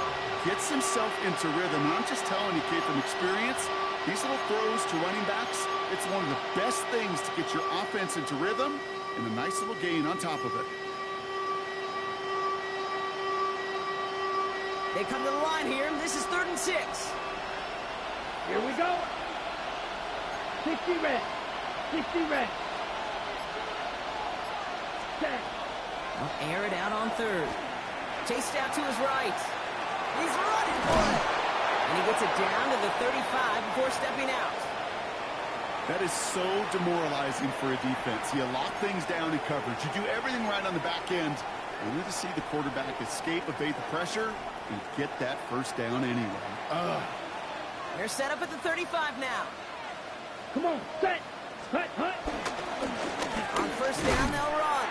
gets himself into rhythm. And I'm just telling you, kid, from experience, these little throws to running backs, it's one of the best things to get your offense into rhythm and a nice little gain on top of it. They come to the line here. This is 3rd and 6. Here we go. 60 red. 60 red. Set. They'll air it out on 3rd. Chased out to his right. He's running for it. And he gets it down to the 35 before stepping out. That is so demoralizing for a defense. You lock things down in coverage. You do everything right on the back end. Only to see the quarterback escape, evade the pressure, and get that 1st down anyway. They're set up at the 35 now. Come on. Set. Hut. On 1st down, they'll run.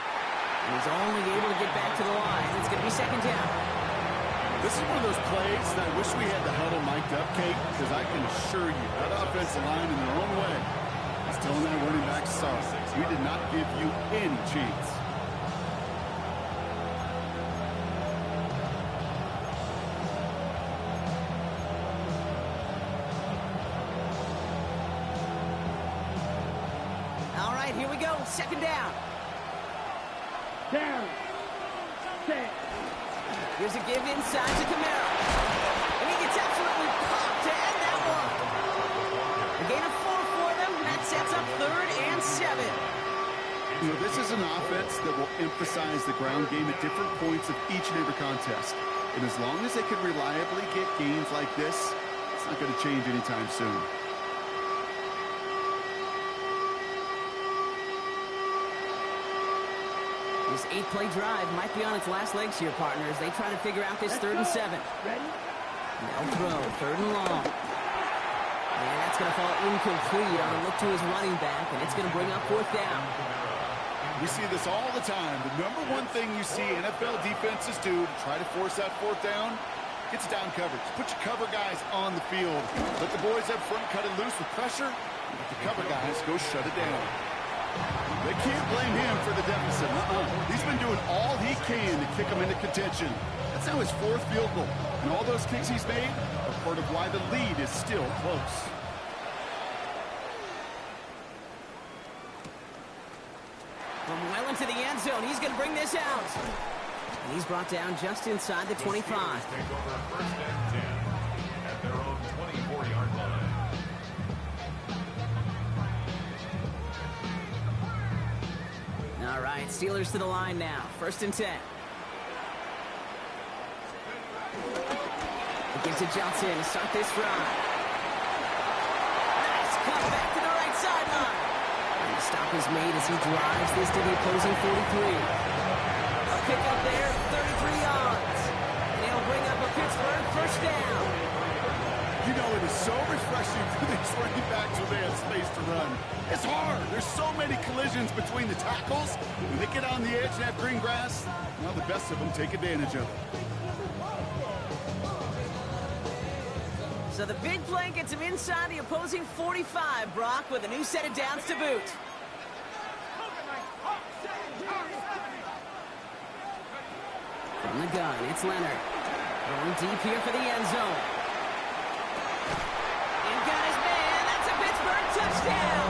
He's only able to get back to the line. It's going to be 2nd down. This is one of those plays that I wish we had the huddle mic'd up, Kate, because I can assure you that offensive line in their own way is telling that running back, sorry, we did not give you any chance. All right, here we go. 2nd down. Down. Set. Here's a give inside to Camaro. And he gets absolutely popped to end that one. A gain of 4 for them. That sets up 3rd and 7. You know, this is an offense that will emphasize the ground game at different points of each and every contest. And as long as they can reliably get gains like this, it's not going to change anytime soon. This 8-play drive might be on its last legs here, partners. They try to figure out this 3rd and 7. Ready? They'll throw. 3rd and long. And that's going to fall incomplete on a look to his running back, and it's going to bring up 4th down. We see this all the time. The number one thing you see NFL defenses do to try to force that 4th down, it's down coverage. Put your cover guys on the field. Let the boys up front cut it loose with pressure, and let the cover guys go shut it down. They can't blame him for the deficit. He's been doing all he can to kick them into contention. That's now his 4th field goal. And all those kicks he's made are part of why the lead is still close. From well into the end zone, he's going to bring this out. And he's brought down just inside the 25. Take over 1st and 10 at their own 24-yard line. All right, Steelers to the line now. 1st and 10. He gives it Johnson to start this drive. cut back to the right sideline. And the stop is made as he drives this to the opposing 43. A pickup there, 33 yards. And he'll bring up a Pittsburgh first down. You know, it is so refreshing for these running backs when they have space to run. It's hard. There's so many collisions between the tackles. When they get on the edge and have green grass, well, the best of them take advantage of it. So the big play gets him inside the opposing 45, Brock, with a new set of downs to boot. From the gun, it's Leonard. Going deep here for the end zone. And got his man. That's a Pittsburgh touchdown.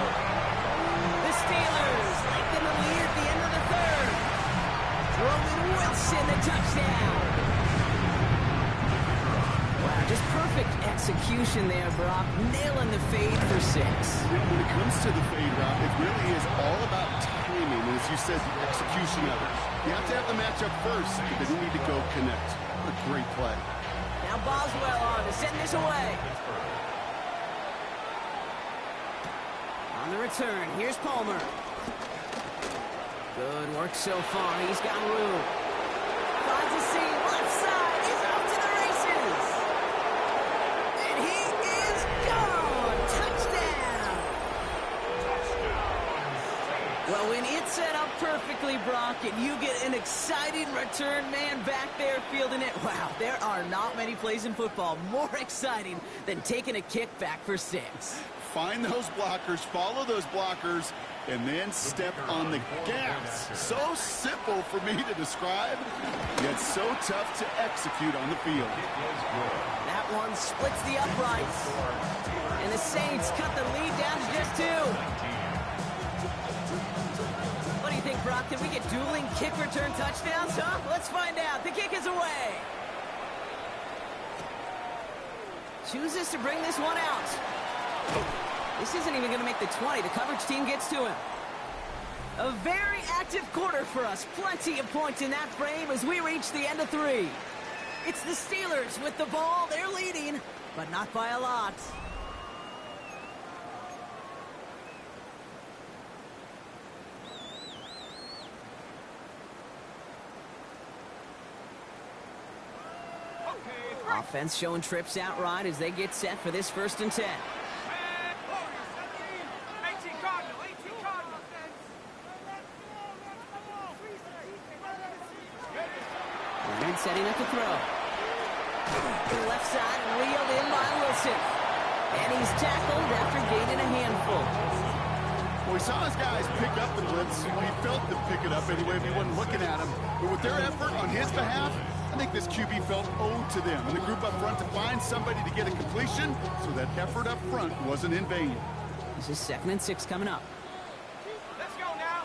The Steelers lengthen the lead at the end of the third. Roman Wilson, the touchdown. Wow, just perfect execution there, Brock. Nailing the fade for 6. When it comes to the fade route, it really is all about timing. And as you said, the execution of it. You have to have the matchup first, but then you need to go connect. What a great play. Now Boswell on to send this away. On the return, here's Palmer. Good work so far. He's got room. Finds a seam, left side. He's off to the races. And he is gone. Touchdown. Well, when it's set up perfectly, Brock, and you get an exciting return man back there fielding it, wow, there are not many plays in football more exciting than taking a kick back for 6. Find those blockers, follow those blockers, and then step on the gas. So simple for me to describe, yet so tough to execute on the field. That one splits the uprights. And the Saints cut the lead down to just 2. What do you think, Brock? Can we get dueling kick return touchdowns, huh? Let's find out. The kick is away. Chooses to bring this one out. This isn't even going to make the 20. The coverage team gets to him. A very active quarter for us. Plenty of points in that frame as we reach the end of 3. It's the Steelers with the ball. They're leading, but not by a lot. Offense showing trips out right as they get set for this 1st and 10. Leonard setting up to throw. To the left side, reeled in by Wilson. And he's tackled after gaining a handful. Well, we saw his guys pick up the blitz. We felt them pick it up anyway if he wasn't looking at him. But with their effort on his behalf, I think this QB felt owed to them. And the group up front to find somebody to get a completion, so that effort up front wasn't in vain. This is 2nd and 6 coming up. Let's go now.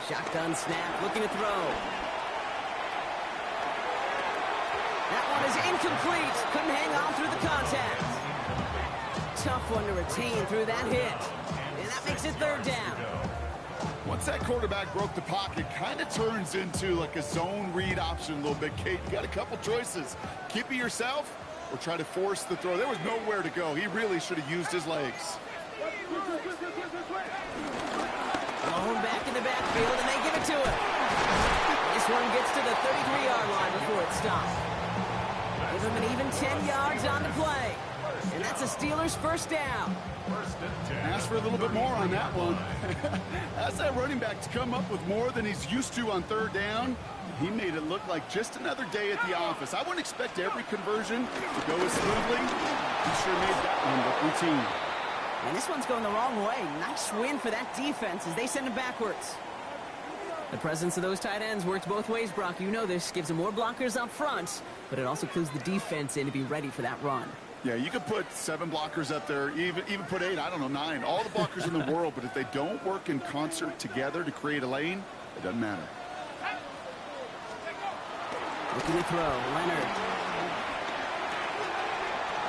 Shotgun snap, looking to throw. That one is incomplete. Couldn't hang on through the contact. Tough one to retain through that hit. And that makes it 3rd down. Once that quarterback broke the pocket, kind of turns into like a zone read option a little bit, Kate. You got a couple choices. Keep it yourself or try to force the throw. There was nowhere to go. He really should have used his legs. Thrown back in the backfield, and they give it to him. This one gets to the 33-yard line before it stops. Give him an even 10 yards on the play. And that's a Steelers 1st down. Ask for a little bit more on that one. Ask that running back to come up with more than he's used to on 3rd down. He made it look like just another day at the office. I wouldn't expect every conversion to go as smoothly. He sure made that one look routine. And this one's going the wrong way. Nice win for that defense as they send it backwards. The presence of those tight ends works both ways, Brock. You know this. Gives them more blockers up front, but it also clues the defense in to be ready for that run. Yeah, you could put 7 blockers up there, even put 8, I don't know, 9. All the blockers in the world, but if they don't work in concert together to create a lane, it doesn't matter. Looking to throw, Leonard.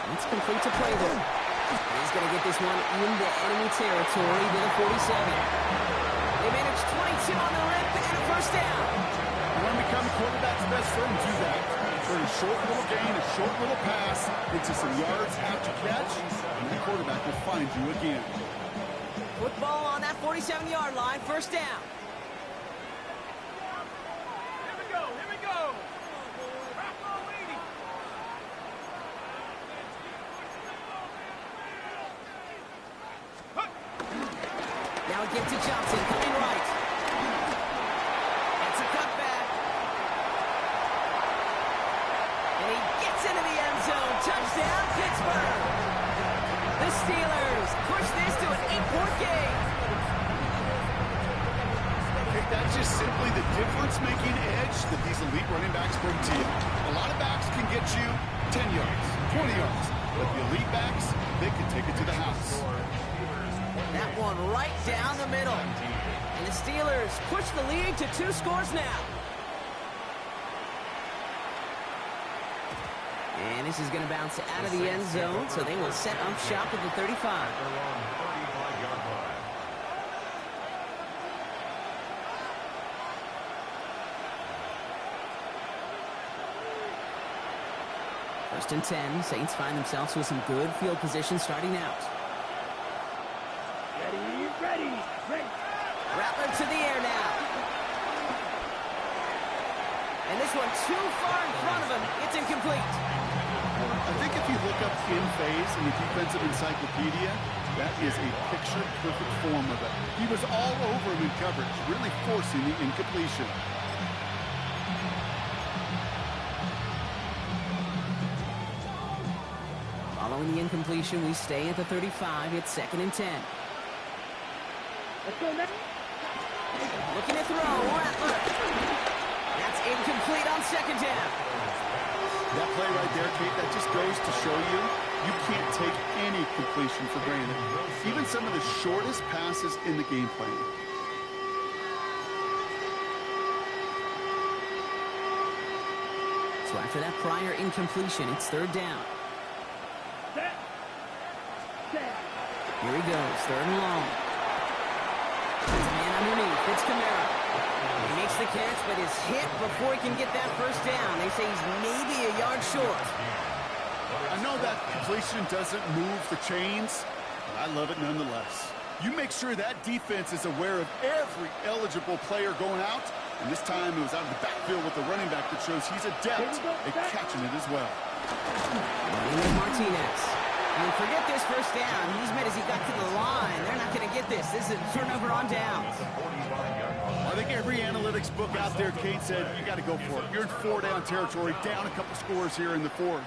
That's complete to play there. He's going to get this one into enemy territory to the 47. They managed 22 on the rip and a 1st down. You want to become a quarterback's best friend, do that. Turn a short little gain, a short little pass into some yards after catch, and the quarterback will find you again. Football on that 47-yard line, first down. Here we go, here we go. Raffo 80. Now a give to Johnson, coming right. It's a cutback. And he gets into the end zone. Touchdown, Pittsburgh. The Steelers push this to an 8-point game. Okay, that's just simply the difference-making edge that these elite running backs bring to you. A lot of backs can get you 10 yards, 20 yards, but the elite backs, they can take it to the house. That one right down the middle. And the Steelers push the lead to 2 scores now. And this is going to bounce out of the end zone, so they will set up shop at the 35. Their own 35-yard line. First and 10, Saints find themselves with some good field position starting out. Ready. Rattler to the air now. And this one too far in front of him. It's incomplete. I think if you look up in phase in the defensive encyclopedia, that is a picture-perfect form of it. He was all over him in coverage, really forcing the incompletion. Following the incompletion, we stay at the 35. It's 2nd and 10. Let's go next. Looking to throw. Rattler. That's incomplete on 2nd down. That play right there, Kate, that just goes to show you, you can't take any completion for granted. Even some of the shortest passes in the game plan. So after that prior incompletion, it's 3rd down. Set. Here he goes, 3rd and long. There's a man underneath. It's Kamara. He makes the catch, but is hit before he can get that first down. They say he's maybe a yard short. I know that completion doesn't move the chains, but I love it nonetheless. You make sure that defense is aware of every eligible player going out, and this time it was out of the backfield with the running back that shows he's adept at catching it as well. Running with Martinez. And forget this first down. He's made as he got to the line. They're not going to get this. This is a turnover on downs. I think every analytics book out there, Kate, said you got to go for it. You're in 4-down territory, down a couple scores here in the 4th.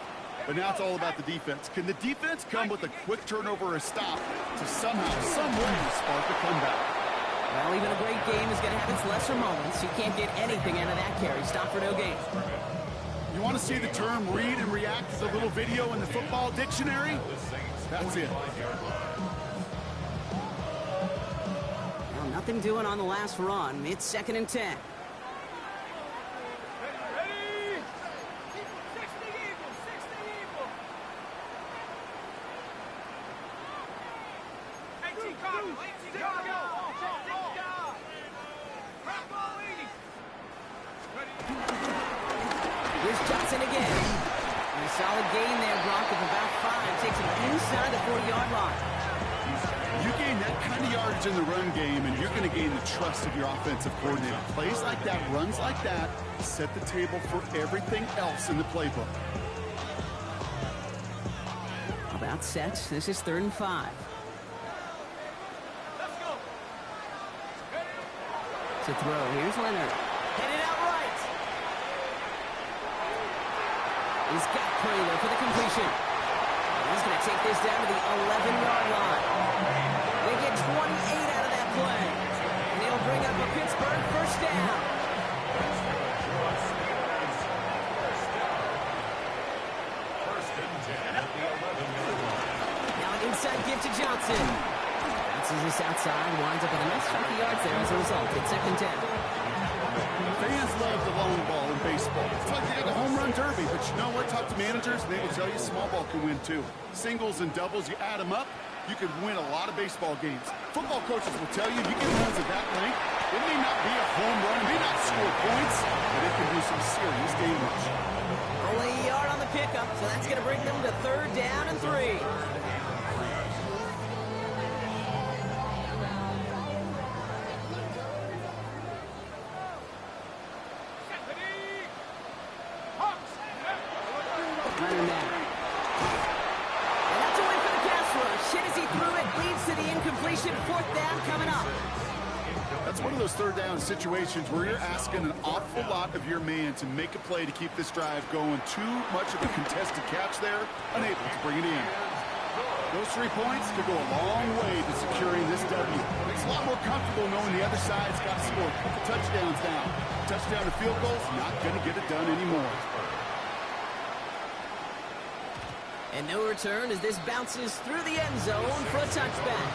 But now it's all about the defense. Can the defense come with a quick turnover or a stop to somehow, some way, spark a comeback? Well, even a great game is going to have its lesser moments. You can't get anything out of that carry. Stop for no gain. You want to see the term read and react to the little video in the football dictionary? That's it. Well, nothing doing on the last run. It's 2nd and 10. Ready? 60 Eagles, 60 Eagles. 18 Cardinals, 18 Cardinals. Raffo 80. Ready? Here's Johnson again. And a solid gain there, Brock, of about 5. Takes him inside the 40-yard line. You gain that kind of yardage in the run game, and you're going to gain the trust of your offensive coordinator. Plays like that, runs like that, set the table for everything else in the playbook. About set. This is 3rd and 5. Let's go. To throw. Here's Leonard. Headed out right. He's got Prater for the completion. He's going to take this down to the 11-yard line. They get 28 out of that play. And they'll bring up a Pittsburgh first down. First and 10 at the 11-yard line. Now an inside give to Johnson. Bounces this outside, winds up with a nice 20 yards there as a result. It's 2nd and 10. Fans love the long ball in baseball. It's like they got a home run derby, but you know what? Talk to managers, and they will tell you small ball can win too. Singles and doubles, you add them up, you could win a lot of baseball games. Football coaches will tell you, you get runs of that length, it may not be a home run, it may not score points, but it can do some serious damage. behind him now. And that's a win for the pass rush. Hit as he threw it, leads to the incompletion. Fourth down coming up. That's one of those third down situations where you're asking an awful lot of your man to make a play to keep this drive going. Too much of a contested catch there, unable to bring it in. Those 3 points could go a long way to securing this W. It's a lot more comfortable knowing the other side's got to score a couple touchdowns now. Touchdown to field goals, not going to get it done anymore. And no return as this bounces through the end zone for a touchback.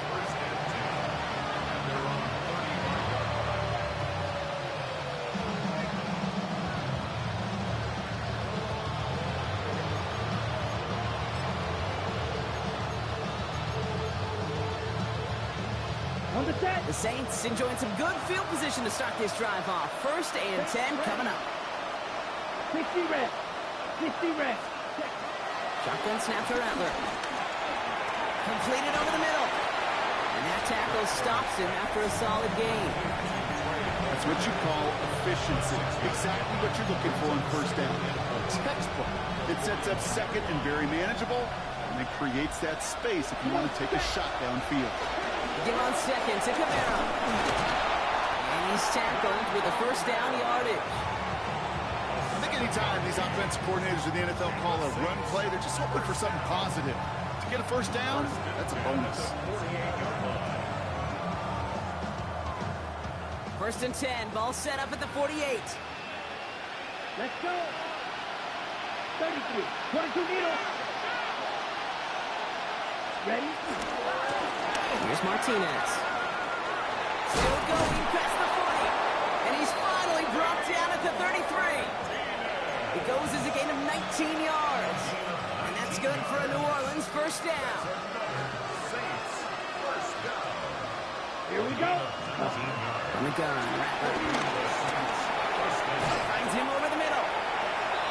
The Saints enjoying some good field position to start this drive off. 1st and 10 coming up. 60 reps. 60 reps. Shotgun snap to Rattler. Completed over the middle. And that tackle stops him after a solid gain. That's what you call efficiency. Exactly what you're looking for on 1st down. A textbook. It sets up 2nd and very manageable, and it creates that space if you want to take a shot downfield. Give on 2nd to Camara. And he's tackled with a 1st down yardage. I think anytime these offensive coordinators in the NFL call a run play, they're just hoping for something positive. To get a 1st down, that's a bonus. 1st and 10, ball set up at the 48. Let's go. 33. 22 needle. Ready? Here's Martinez. Still going past the 40. And he's finally brought down at the 33. It goes as a gain of 19 yards. And that's good for a New Orleans 1st down. Here we go. On the gun, Rattler. Finds him over the middle.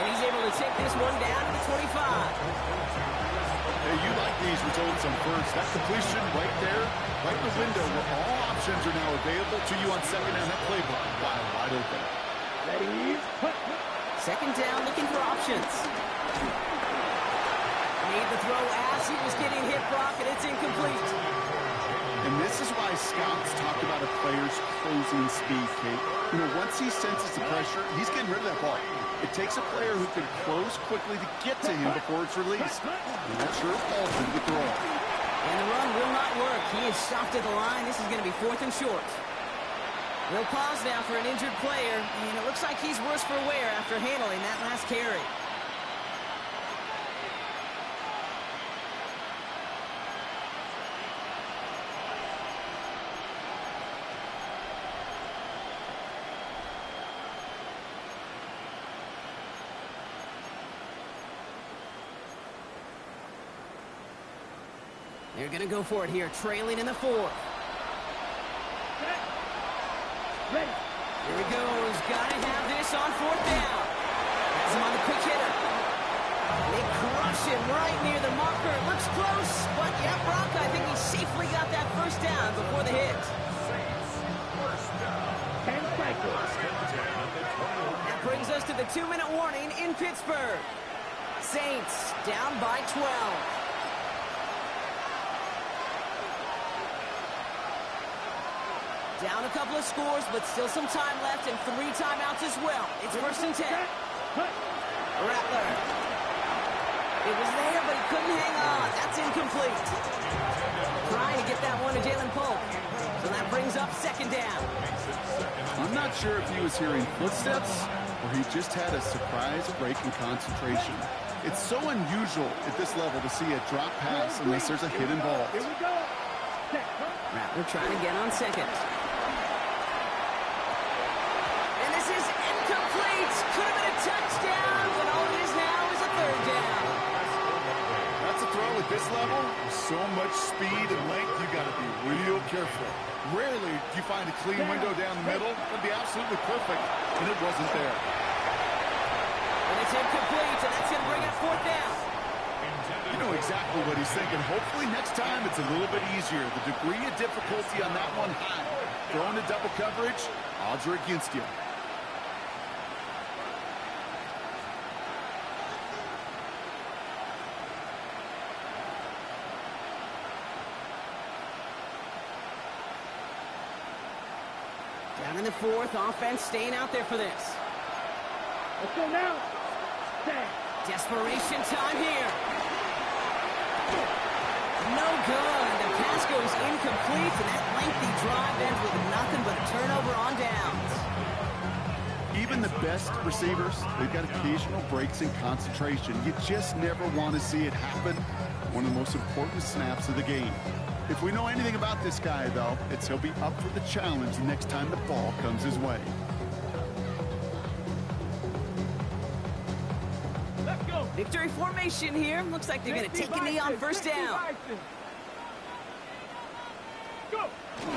And he's able to take this one down to the 25. Hey, you like these results on 1st. That completion right there, right in the window where all options are now available to you on 2nd down. That playbook wide open. Ready? 2nd down, looking for options. Made the throw as he was getting hit, Brock, and it's incomplete. And this is why scouts talk about a player's closing speed, Kate. You know, once he senses the pressure, he's getting rid of that ball. It takes a player who can close quickly to get to him before it's released. And that sure altered with the throw. And the run will not work. He is stopped at the line. This is going to be 4th and short. They'll pause now for an injured player, and it looks like he's worse for wear after handling that last carry. They're going to go for it here, trailing in the 4th. Ready. Here he goes. Got to have this on 4th down. Has him on the quick hitter. They crush him right near the marker. It looks close, but yeah, Brock, I think he safely got that 1st down before the hit. 10 seconds. That brings us to the 2-minute warning in Pittsburgh. Saints down by 12. Down a couple of scores, but still some time left and 3 timeouts as well. It's 1st and 10. Rattler. It was there, but he couldn't hang on. That's incomplete. Trying to get that one to Jalen Polk. So that brings up 2nd down. I'm not sure if he was hearing footsteps or he just had a surprise break in concentration. It's so unusual at this level to see a drop pass unless there's a hit involved. Here we go. Rattler trying to get on 2nd. And this is incomplete. Could have been a touchdown, but all it is now is a 3rd down. That's a throw at this level. With so much speed and length, you got to be real careful. Rarely do you find a clean window down the middle. That'd be absolutely perfect, and it wasn't there. And it's incomplete, and that's going to bring up 4th down. You know exactly what he's thinking. Hopefully next time it's a little bit easier. The degree of difficulty on that one high. Throwing to double coverage, odds are against you. Down in the fourth, offense staying out there for this. Let's go now. Tag. Desperation time here. No good. The pass goes incomplete, and that lengthy drive ends with nothing but a turnover on downs. Even the best receivers, they've got occasional breaks in concentration. You just never want to see it happen. One of the most important snaps of the game. If we know anything about this guy, though, it's he'll be up for the challenge the next time the ball comes his way. Let's go. Victory formation here. Looks like they're going to take a knee on first down. Go.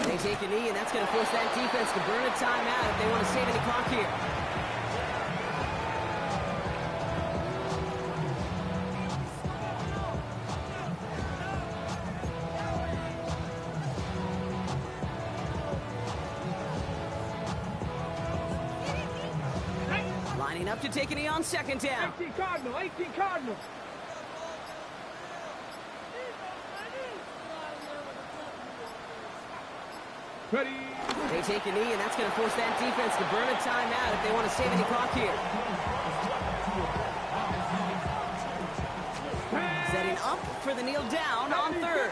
They take a knee, and that's going to force that defense to burn a timeout if they want to save any clock here. Lining up to take a knee on second down. 18 Cardinal, 18 Cardinal. Ready. They take a knee, and that's going to force that defense to burn a timeout if they want to save any clock here. Setting up for the kneel down on third.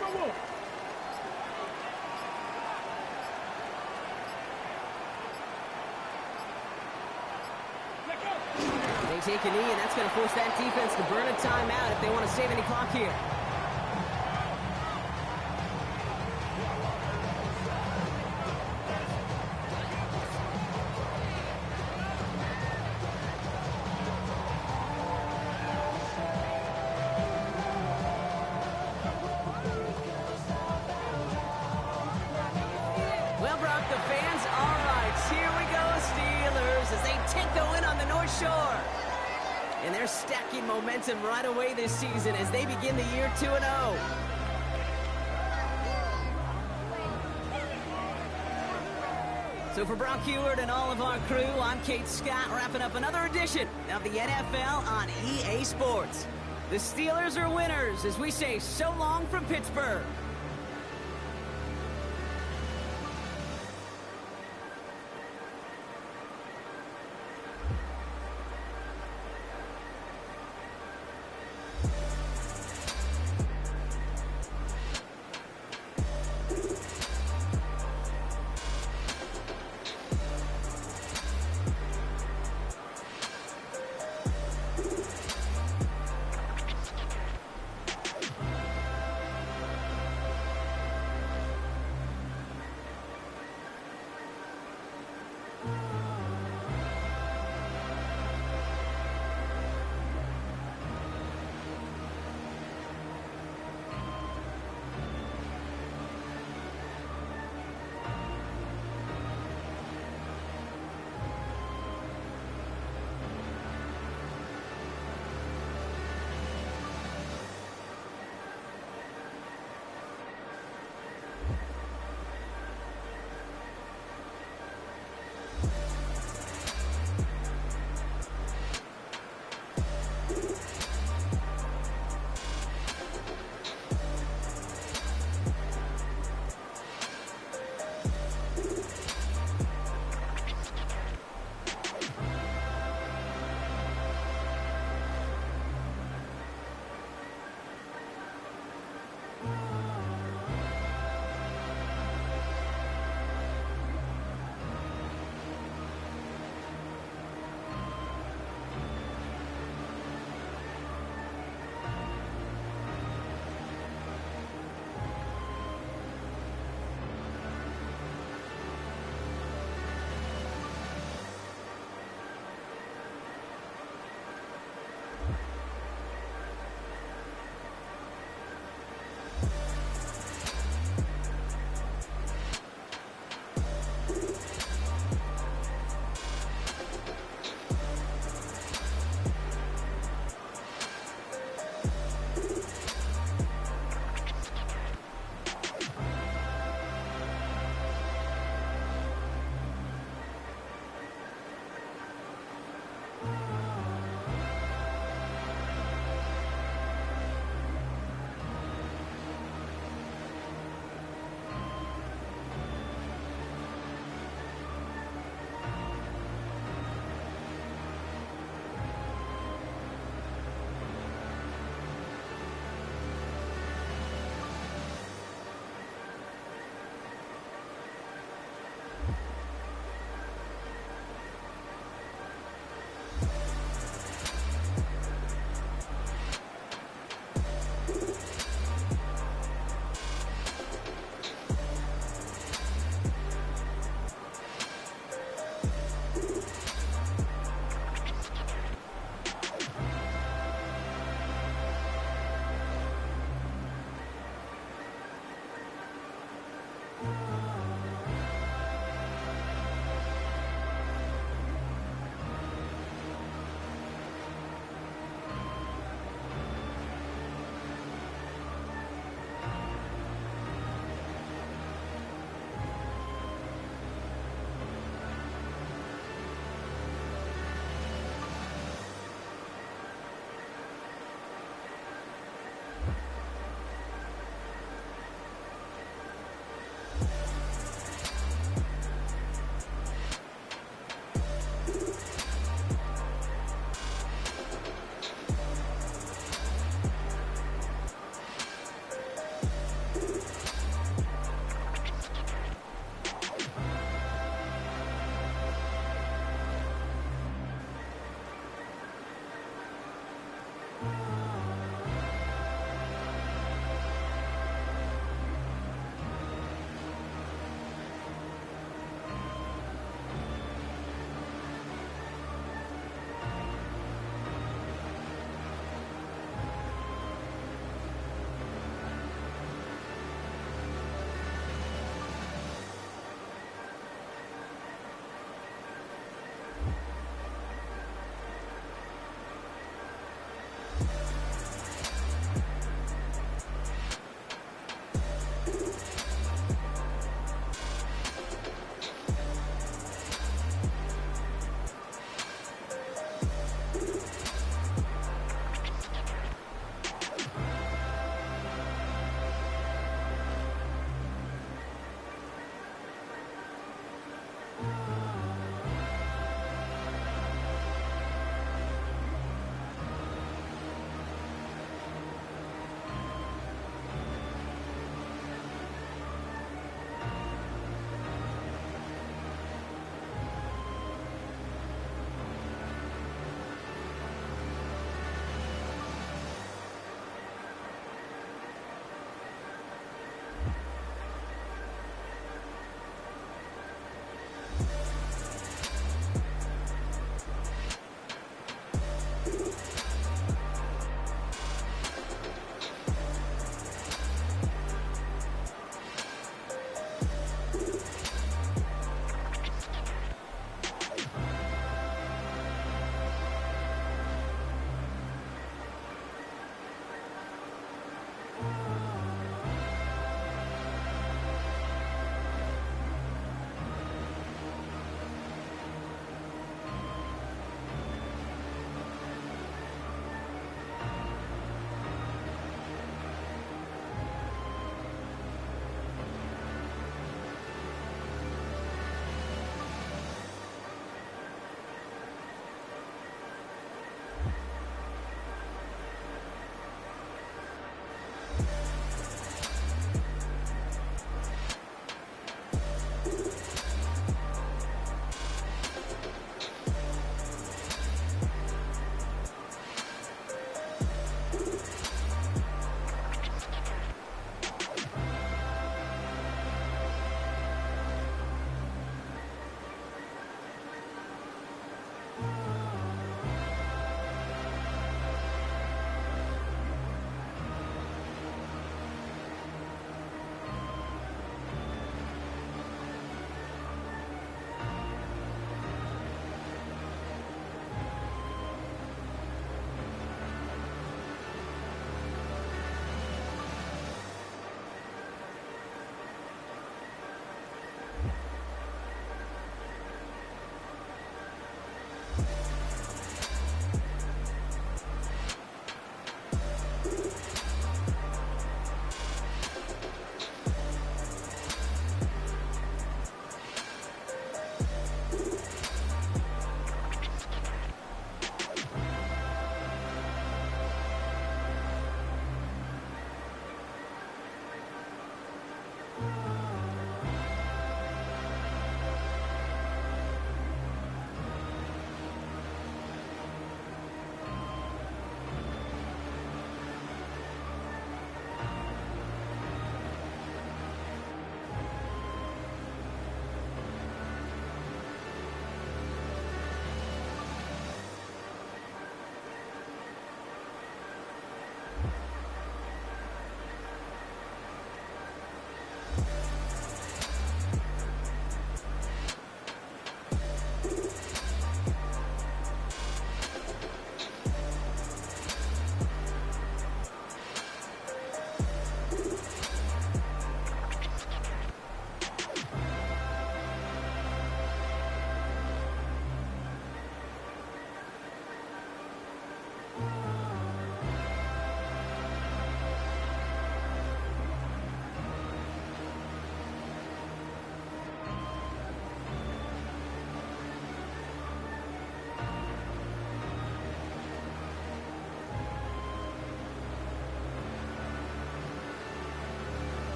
They take a knee, and that's going to force that defense to burn a timeout if they want to save any clock here. Well, Brock, the fans, all right, here we go, Steelers, as they take the win on the North Shore. And they're stacking momentum right away this season as they begin the year 2-0. So for Brock Huard and all of our crew, I'm Kate Scott, wrapping up another edition of the NFL on EA Sports. The Steelers are winners as we say so long from Pittsburgh.